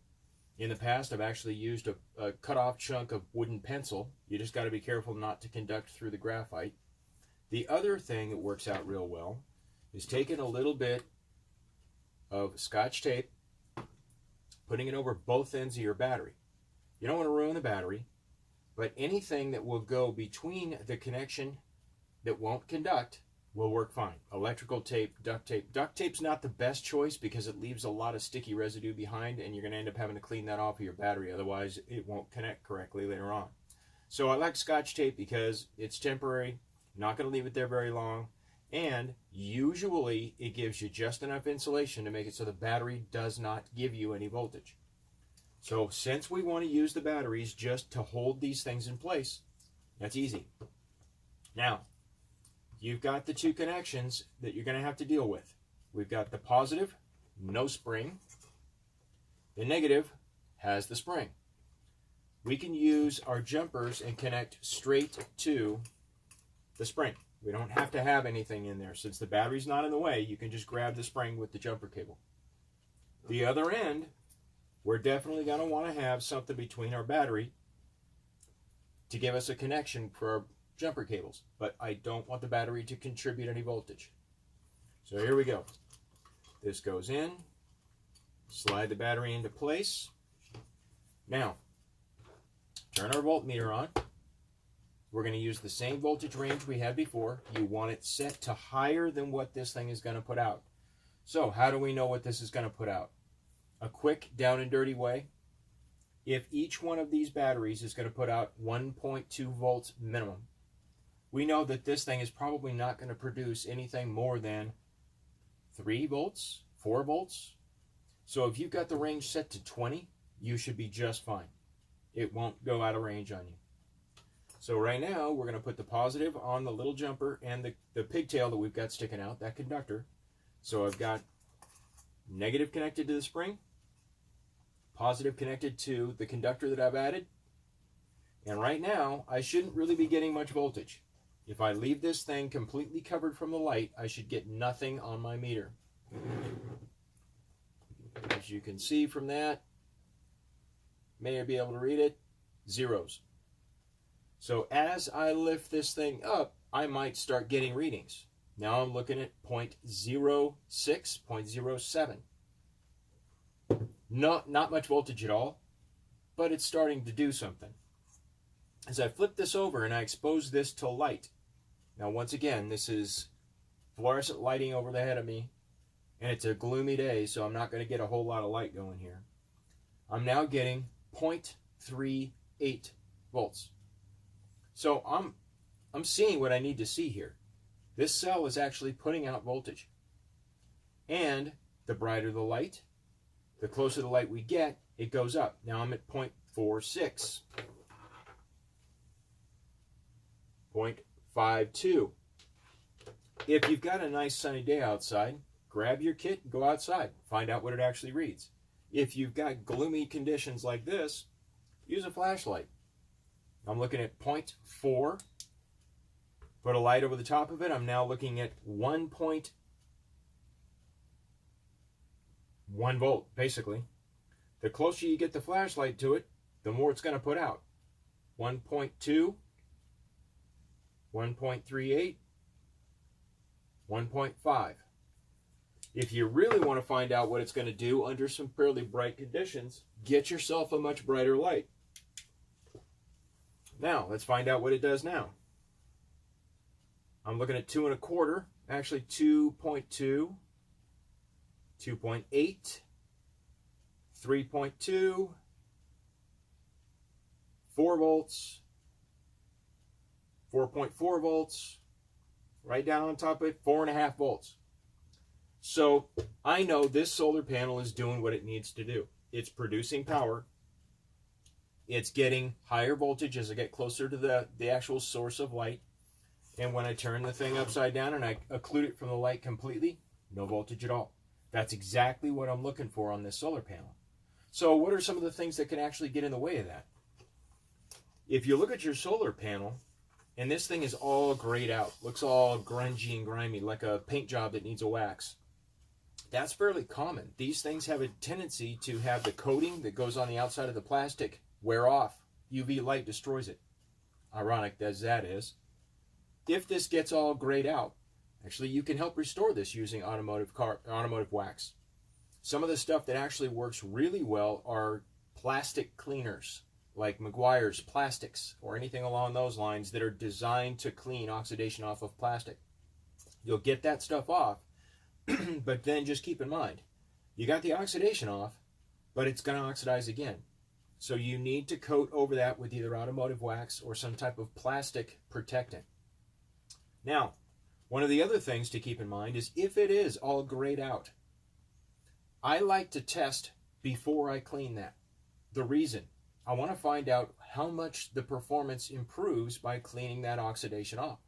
Speaker 2: In the past, I've actually used a cut-off chunk of wooden pencil. You just got to be careful not to conduct through the graphite. The other thing that works out real well is taking a little bit of Scotch tape, putting it over both ends of your battery. You don't want to ruin the battery, but anything that will go between the connection that won't conduct will work fine. Electrical tape, duct tape. Duct tape's not the best choice because it leaves a lot of sticky residue behind, and you're going to end up having to clean that off of your battery. Otherwise, it won't connect correctly later on. So I like Scotch tape because it's temporary, not going to leave it there very long, and usually it gives you just enough insulation to make it so the battery does not give you any voltage. So since we want to use the batteries just to hold these things in place, that's easy. Now, you've got the two connections that you're going to have to deal with. We've got the positive, no spring. The negative has the spring. We can use our jumpers and connect straight to the spring. We don't have to have anything in there. Since the battery's not in the way, you can just grab the spring with the jumper cable. The other end, we're definitely going to want to have something between our battery to give us a connection for our jumper cables, but I don't want the battery to contribute any voltage. So here we go. This goes in, slide the battery into place. Now, turn our voltmeter on. We're going to use the same voltage range we had before. You want it set to higher than what this thing is going to put out. So how do we know what this is going to put out? A quick down and dirty way. If each one of these batteries is going to put out 1.2 volts minimum, we know that this thing is probably not going to produce anything more than 3 volts, 4 volts. So if you've got the range set to 20, you should be just fine. It won't go out of range on you. So right now, we're going to put the positive on the little jumper and the pigtail that we've got sticking out, that conductor. So I've got negative connected to the spring, positive connected to the conductor that I've added. And right now, I shouldn't really be getting much voltage. If I leave this thing completely covered from the light, I should get nothing on my meter. As you can see from that, may I be able to read it? Zeros. So as I lift this thing up, I might start getting readings. Now I'm looking at 0.06, 0.07. Not much voltage at all, but it's starting to do something. As I flip this over and I expose this to light. Now once again, this is fluorescent lighting over the head of me, and it's a gloomy day, so I'm not going to get a whole lot of light going here. I'm now getting 0.38 volts. So I'm seeing what I need to see here. This cell is actually putting out voltage. And the brighter the light, the closer the light we get, it goes up. Now I'm at 0.46. 0.52. If you've got a nice sunny day outside, grab your kit and go outside. Find out what it actually reads. If you've got gloomy conditions like this, use a flashlight. I'm looking at 0.4. Put a light over the top of it. I'm now looking at 1.1 volt, basically. The closer you get the flashlight to it, the more it's going to put out. 1.2, 1.38, 1.5. If you really want to find out what it's going to do under some fairly bright conditions, get yourself a much brighter light. Now, let's find out what it does now. I'm looking at 2.25, actually 2.2, 2.8, 3.2, 4 volts, 4.4 volts, right down on top of it, 4.5 volts. So I know this solar panel is doing what it needs to do. It's producing power. It's getting higher voltage as I get closer to the actual source of light. And when I turn the thing upside down and I occlude it from the light completely, no voltage at all. That's exactly what I'm looking for on this solar panel. So what are some of the things that can actually get in the way of that? If you look at your solar panel, and this thing is all grayed out, looks all grungy and grimy, like a paint job that needs a wax. That's fairly common. These things have a tendency to have the coating that goes on the outside of the plastic wear off. UV light destroys it. Ironic as that is. if this gets all grayed out, actually you can help restore this using automotive wax. Some of the stuff that actually works really well are plastic cleaners, like Meguiar's Plastics or anything along those lines that are designed to clean oxidation off of plastic. You'll get that stuff off, but then just keep in mind, you got the oxidation off, but it's going to oxidize again. So you need to coat over that with either automotive wax or some type of plastic protectant. Now, one of the other things to keep in mind is if it is all grayed out, I like to test before I clean that. The reason, I want to find out how much the performance improves by cleaning that oxidation off.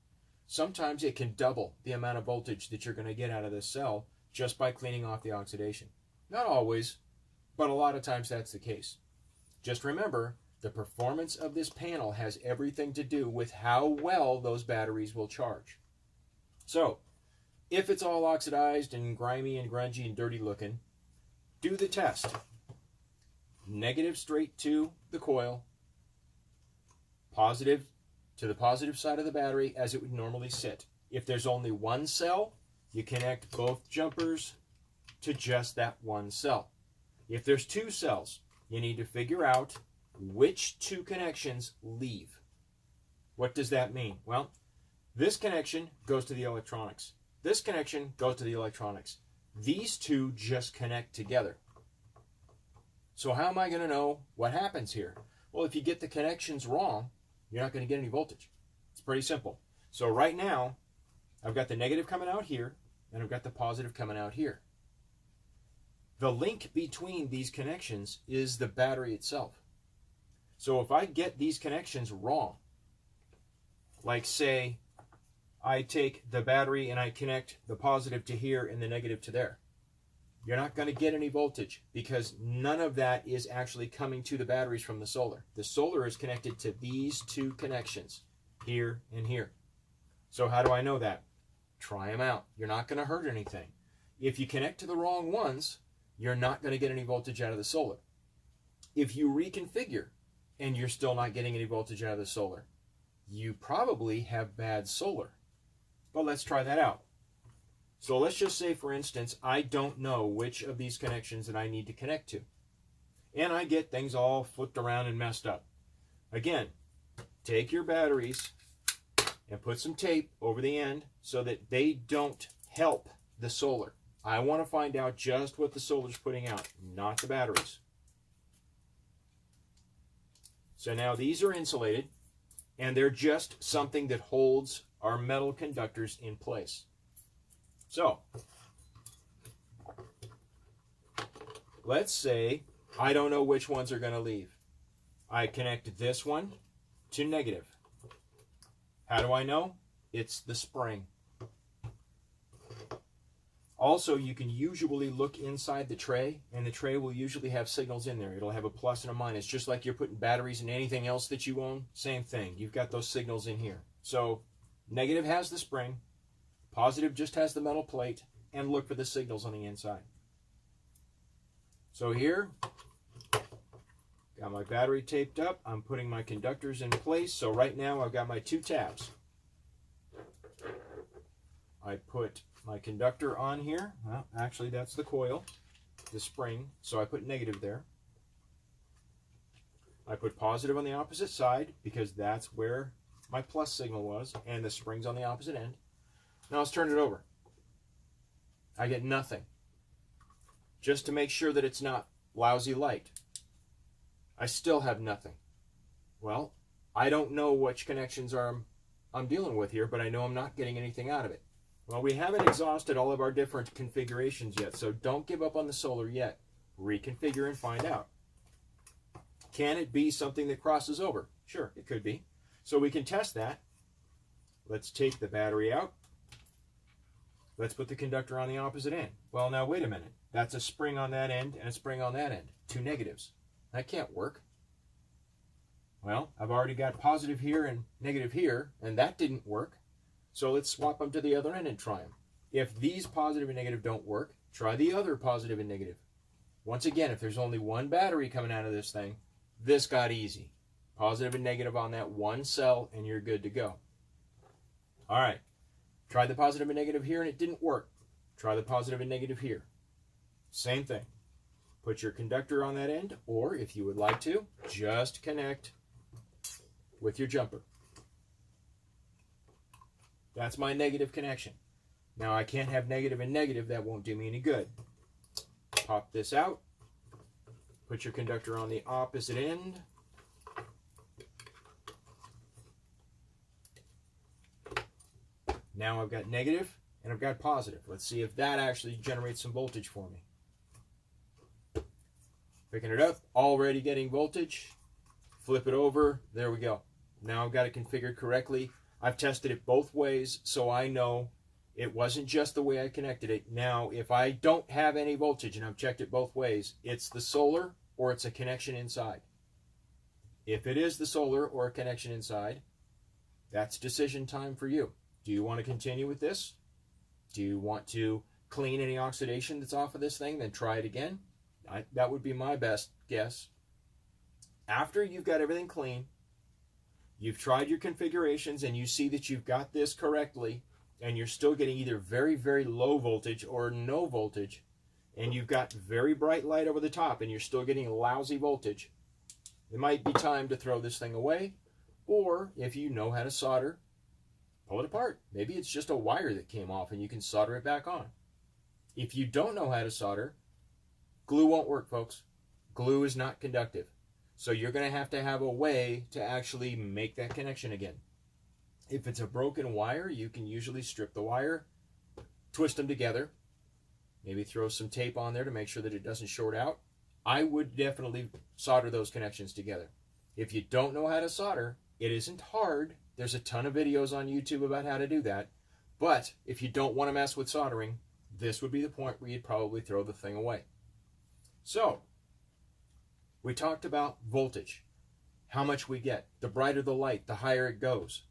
Speaker 2: Sometimes it can double the amount of voltage that you're going to get out of this cell just by cleaning off the oxidation. Not always, but a lot of times that's the case. Just remember, the performance of this panel has everything to do with how well those batteries will charge. So, if it's all oxidized and grimy and grungy and dirty looking, do the test. Negative straight to the coil, positive to the positive side of the battery as it would normally sit. If there's only one cell, you connect both jumpers to just that one cell. If there's two cells, you need to figure out which two connections leave. What does that mean? Well, this connection goes to the electronics. This connection goes to the electronics. These two just connect together. So how am I going to know what happens here? Well, if you get the connections wrong, you're not going to get any voltage. It's pretty simple. So right now, I've got the negative coming out here, and I've got the positive coming out here. The link between these connections is the battery itself. So if I get these connections wrong, like say I take the battery and I connect the positive to here and the negative to there, you're not going to get any voltage because none of that is actually coming to the batteries from the solar. The solar is connected to these two connections, here and here. So how do I know that? Try them out. You're not going to hurt anything. If you connect to the wrong ones, you're not going to get any voltage out of the solar. If you reconfigure and you're still not getting any voltage out of the solar, you probably have bad solar. But let's try that out. So let's just say, for instance, I don't know which of these connections that I need to connect to. And I get things all flipped around and messed up. Again, take your batteries and put some tape over the end so that they don't help the solar. I want to find out just what the solar's putting out, not the batteries. So now these are insulated, and they're just something that holds our metal conductors in place. So, let's say I don't know which ones are going to leave. I connect this one to negative. How do I know? It's the spring. Also, you can usually look inside the tray, and the tray will usually have signals in there. It'll have a plus and a minus, just like you're putting batteries in anything else that you own. Same thing. You've got those signals in here. So, negative has the spring, positive just has the metal plate, and look for the signals on the inside. So here, got my battery taped up. I'm putting my conductors in place. So right now, I've got my two tabs. I put my conductor on here. Well, actually, that's the coil, the spring. So I put negative there. I put positive on the opposite side because that's where my plus signal was, and the spring's on the opposite end. Now let's turn it over. I get nothing. Just to make sure that it's not lousy light. I still have nothing. Well, I don't know which connections I'm dealing with here, but I know I'm not getting anything out of it. Well, we haven't exhausted all of our different configurations yet, so don't give up on the solar yet. Reconfigure and find out. Can it be something that crosses over? Sure, it could be. So we can test that. Let's take the battery out. Let's put the conductor on the opposite end. Well, now wait a minute. That's a spring on that end and a spring on that end. Two negatives. That can't work. Well, I've already got positive here and negative here, and that didn't work. So let's swap them to the other end and try them. If these positive and negative don't work, try the other positive and negative. Once again, if there's only one battery coming out of this thing, this got easy. Positive and negative on that one cell, and you're good to go. All right. Try the positive and negative here and it didn't work. Try the positive and negative here. Same thing. Put your conductor on that end, or if you would like to, just connect with your jumper. That's my negative connection. Now I can't have negative and negative, that won't do me any good. Pop this out. Put your conductor on the opposite end. Now I've got negative and I've got positive. Let's see if that actually generates some voltage for me. Picking it up, already getting voltage. Flip it over, there we go. Now I've got it configured correctly. I've tested it both ways, so I know it wasn't just the way I connected it. Now, if I don't have any voltage, and I've checked it both ways, it's the solar or it's a connection inside. If it is the solar or a connection inside, that's decision time for you. Do you want to continue with this? Do you want to clean any oxidation that's off of this thing, then try it again? That would be my best guess. After you've got everything clean, you've tried your configurations and you see that you've got this correctly, and you're still getting either very, very low voltage or no voltage, and you've got very bright light over the top and you're still getting lousy voltage, it might be time to throw this thing away. Or if you know how to solder, pull it apart. Maybe it's just a wire that came off and you can solder it back on. If you don't know how to solder, glue won't work, folks. Glue is not conductive. So you're going to have a way to actually make that connection again. If it's a broken wire, you can usually strip the wire, twist them together, maybe throw some tape on there to make sure that it doesn't short out. I would definitely solder those connections together. If you don't know how to solder, it isn't hard. There's a ton of videos on YouTube about how to do that. But if you don't want to mess with soldering, this would be the point where you'd probably throw the thing away. So, we talked about voltage, how much we get. The brighter the light, the higher it goes.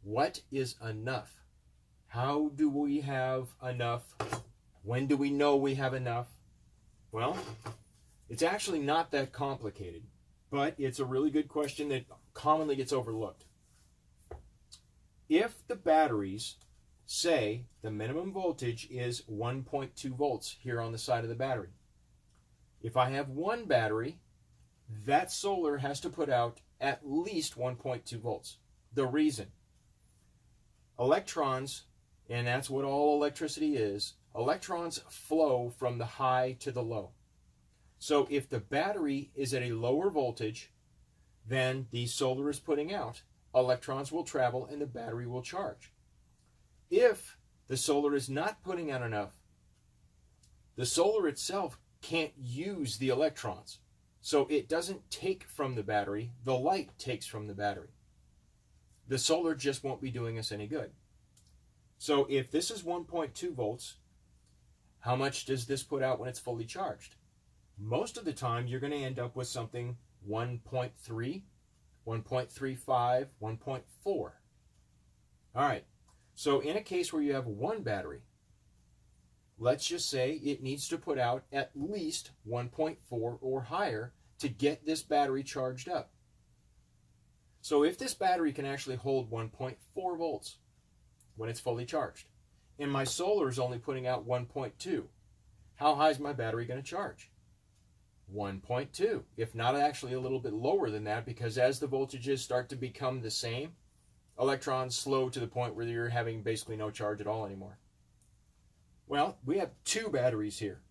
Speaker 2: What is enough? How do we have enough? When do we know we have enough? Well, it's actually not that complicated, but it's a really good question that commonly gets overlooked. If the batteries say the minimum voltage is 1.2 volts here on the side of the battery, if I have one battery, that solar has to put out at least 1.2 volts. The reason? Electrons, and that's what all electricity is, electrons flow from the high to the low. So if the battery is at a lower voltage than the solar is putting out, electrons will travel and the battery will charge. If the solar is not putting out enough, the solar itself can't use the electrons. So it doesn't take from the battery, the light takes from the battery. The solar just won't be doing us any good. So if this is 1.2 volts, how much does this put out when it's fully charged? Most of the time you're going to end up with something 1.3, 1.35, 1.4. All right, so in a case where you have one battery, let's just say it needs to put out at least 1.4 or higher to get this battery charged up. So if this battery can actually hold 1.4 volts when it's fully charged, and my solar is only putting out 1.2, how high is my battery going to charge? 1.2, if not actually a little bit lower than that, because as the voltages start to become the same, electrons slow to the point where you're having basically no charge at all anymore. Well, we have two batteries here.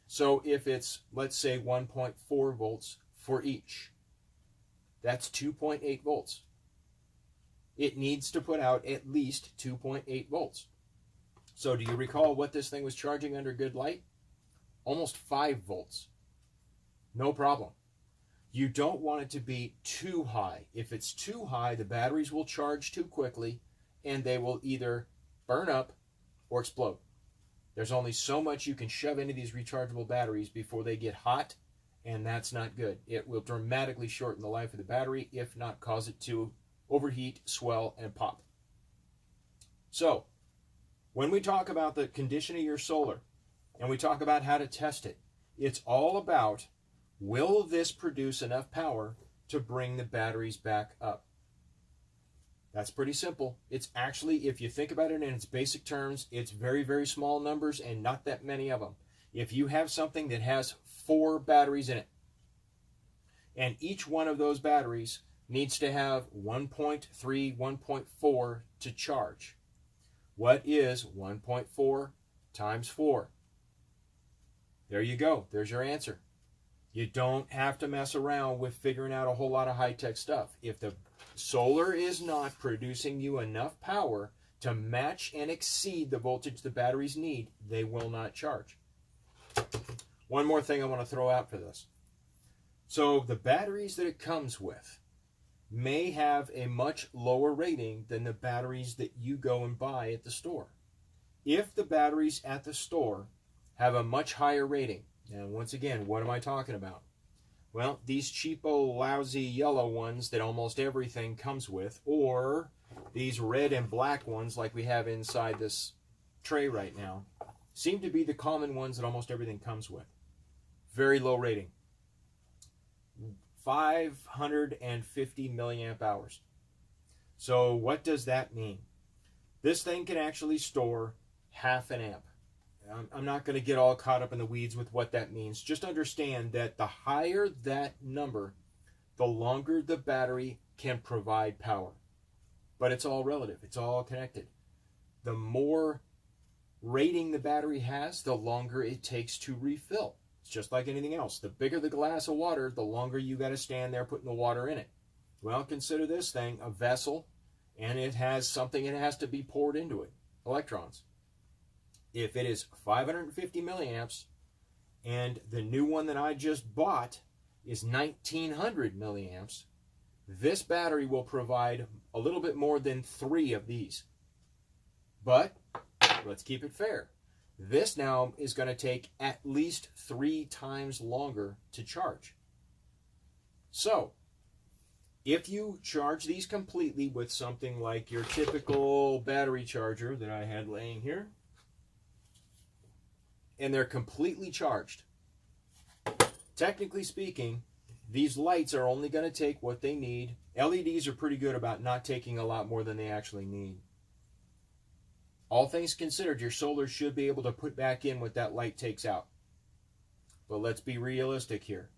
Speaker 2: So if it's, let's say, 1.4 volts for each, that's 2.8 volts. It needs to put out at least 2.8 volts. So do you recall what this thing was charging under good light? Almost 5 volts. No problem. You don't want it to be too high. If it's too high, the batteries will charge too quickly and they will either burn up or explode. There's only so much you can shove into these rechargeable batteries before they get hot, and that's not good. It will dramatically shorten the life of the battery, if not cause it to overheat, swell, and pop. So, when we talk about the condition of your solar, and we talk about how to test it, it's all about, will this produce enough power to bring the batteries back up? That's pretty simple. It's actually, if you think about it in its basic terms, it's very, very small numbers and not that many of them. If you have something that has 4 batteries in it, and each one of those batteries needs to have 1.3, 1.4 to charge. What is 1.4 times 4? There you go. There's your answer. You don't have to mess around with figuring out a whole lot of high-tech stuff. If the solar is not producing you enough power to match and exceed the voltage the batteries need, they will not charge. One more thing I want to throw out for this. So the batteries that it comes with may have a much lower rating than the batteries that you go and buy at the store. If the batteries at the store have a much higher rating, and once again, what am I talking about? Well, these cheapo, lousy yellow ones that almost everything comes with, or these red and black ones like we have inside this tray right now, seem to be the common ones that almost everything comes with. Very low rating. 550 milliamp hours. So what does that mean? This thing can actually store half an amp. I'm not going to get all caught up in the weeds with what that means. Just understand that the higher that number, the longer the battery can provide power. But it's all relative. It's all connected. The more rating the battery has, the longer it takes to refill. It's just like anything else. The bigger the glass of water, the longer you got to stand there putting the water in it. Well, consider this thing a vessel, and it has something that has to be poured into it, electrons. If it is 550 milliamps, and the new one that I just bought is 1900 milliamps, this battery will provide a little bit more than 3 of these. But let's keep it fair. This now is going to take at least 3 times longer to charge. So, if you charge these completely with something like your typical battery charger that I had laying here, and they're completely charged, technically speaking, these lights are only going to take what they need. LEDs are pretty good about not taking a lot more than they actually need. All things considered, your solar should be able to put back in what that light takes out. But let's be realistic here.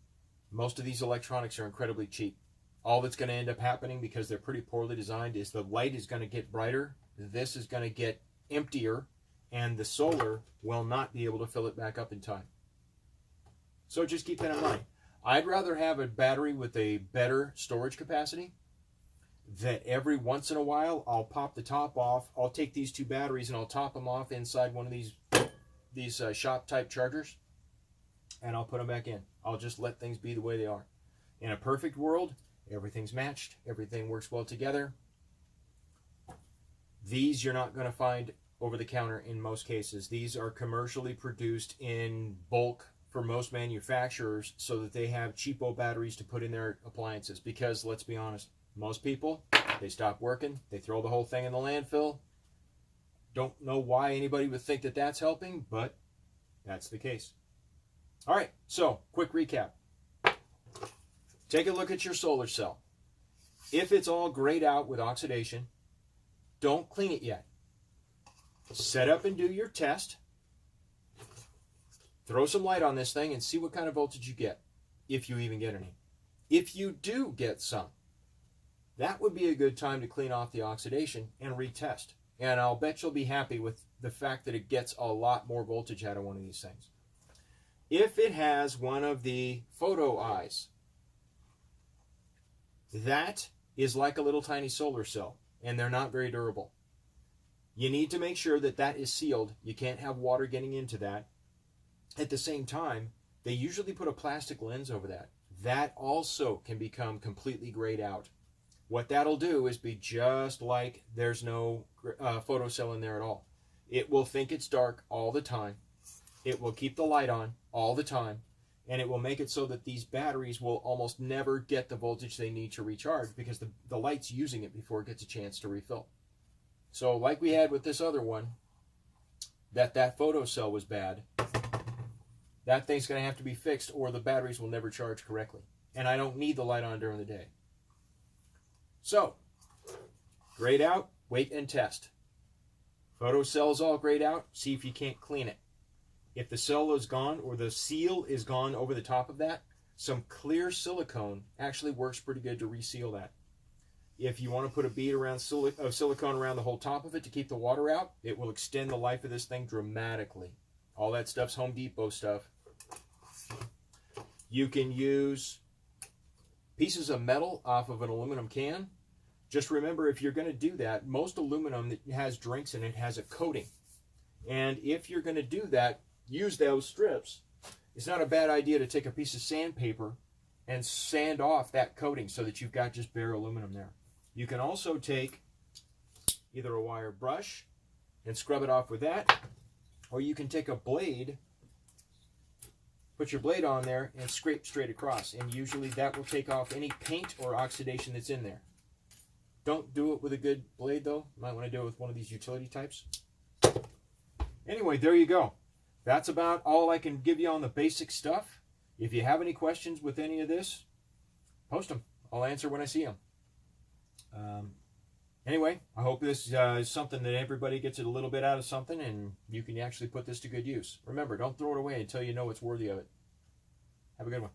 Speaker 2: Most of these electronics are incredibly cheap. All that's going to end up happening, because they're pretty poorly designed, is the light is going to get brighter, this is going to get emptier, and the solar will not be able to fill it back up in time. So just keep that in mind. I'd rather have a battery with a better storage capacity, that every once in a while I'll pop the top off. I'll take these 2 batteries and I'll top them off inside one of these shop type chargers, and I'll put them back in. I'll just let things be the way they are. In a perfect world, everything's matched, everything works well together. These you're not going to find over the counter in most cases. These are commercially produced in bulk for most manufacturers so that they have cheapo batteries to put in their appliances, because let's be honest, most people, they stop working, they throw the whole thing in the landfill. Don't know why anybody would think that that's helping, but that's the case. All right, so quick recap. Take a look at your solar cell. If it's all grayed out with oxidation, don't clean it yet. Set up and do your test. Throw some light on this thing and see what kind of voltage you get, if you even get any. If you do get some, that would be a good time to clean off the oxidation and retest. And I'll bet you'll be happy with the fact that it gets a lot more voltage out of one of these things. If it has one of the photo eyes, that is like a little tiny solar cell, and they're not very durable. You need to make sure that that is sealed. You can't have water getting into that. At the same time, they usually put a plastic lens over that. That also can become completely grayed out. What that'll do is be just like there's no photo cell in there at all. It will think it's dark all the time. It will keep the light on all the time. And it will make it so that these batteries will almost never get the voltage they need to recharge, because the light's using it before it gets a chance to refill. So like we had with this other one, that photo cell was bad. That thing's going to have to be fixed, or the batteries will never charge correctly. And I don't need the light on during the day. So, Grayed out, wait and test. Photo cell's all grayed out, see if you can't clean it. If the cell is gone or the seal is gone over the top of that, some clear silicone actually works pretty good to reseal that. If you want to put a bead around of silicone around the whole top of it to keep the water out, it will extend the life of this thing dramatically. All that stuff's Home Depot stuff. You can use pieces of metal off of an aluminum can. Just remember, if you're going to do that, most aluminum that has drinks in it has a coating. And if you're going to do that, use those strips. It's not a bad idea to take a piece of sandpaper and sand off that coating so that you've got just bare aluminum there. You can also take either a wire brush and scrub it off with that, or you can take a blade, put your blade on there and scrape straight across, and usually that will take off any paint or oxidation that's in there. Don't do it with a good blade though. You might want to do it with one of these utility types. Anyway, there you go. That's about all I can give you on the basic stuff. If you have any questions with any of this, post them. I'll answer when I see them. Anyway, I hope this is something that everybody gets a little bit out of something, and you can actually put this to good use. Remember, don't throw it away until you know it's worthy of it. Have a good one.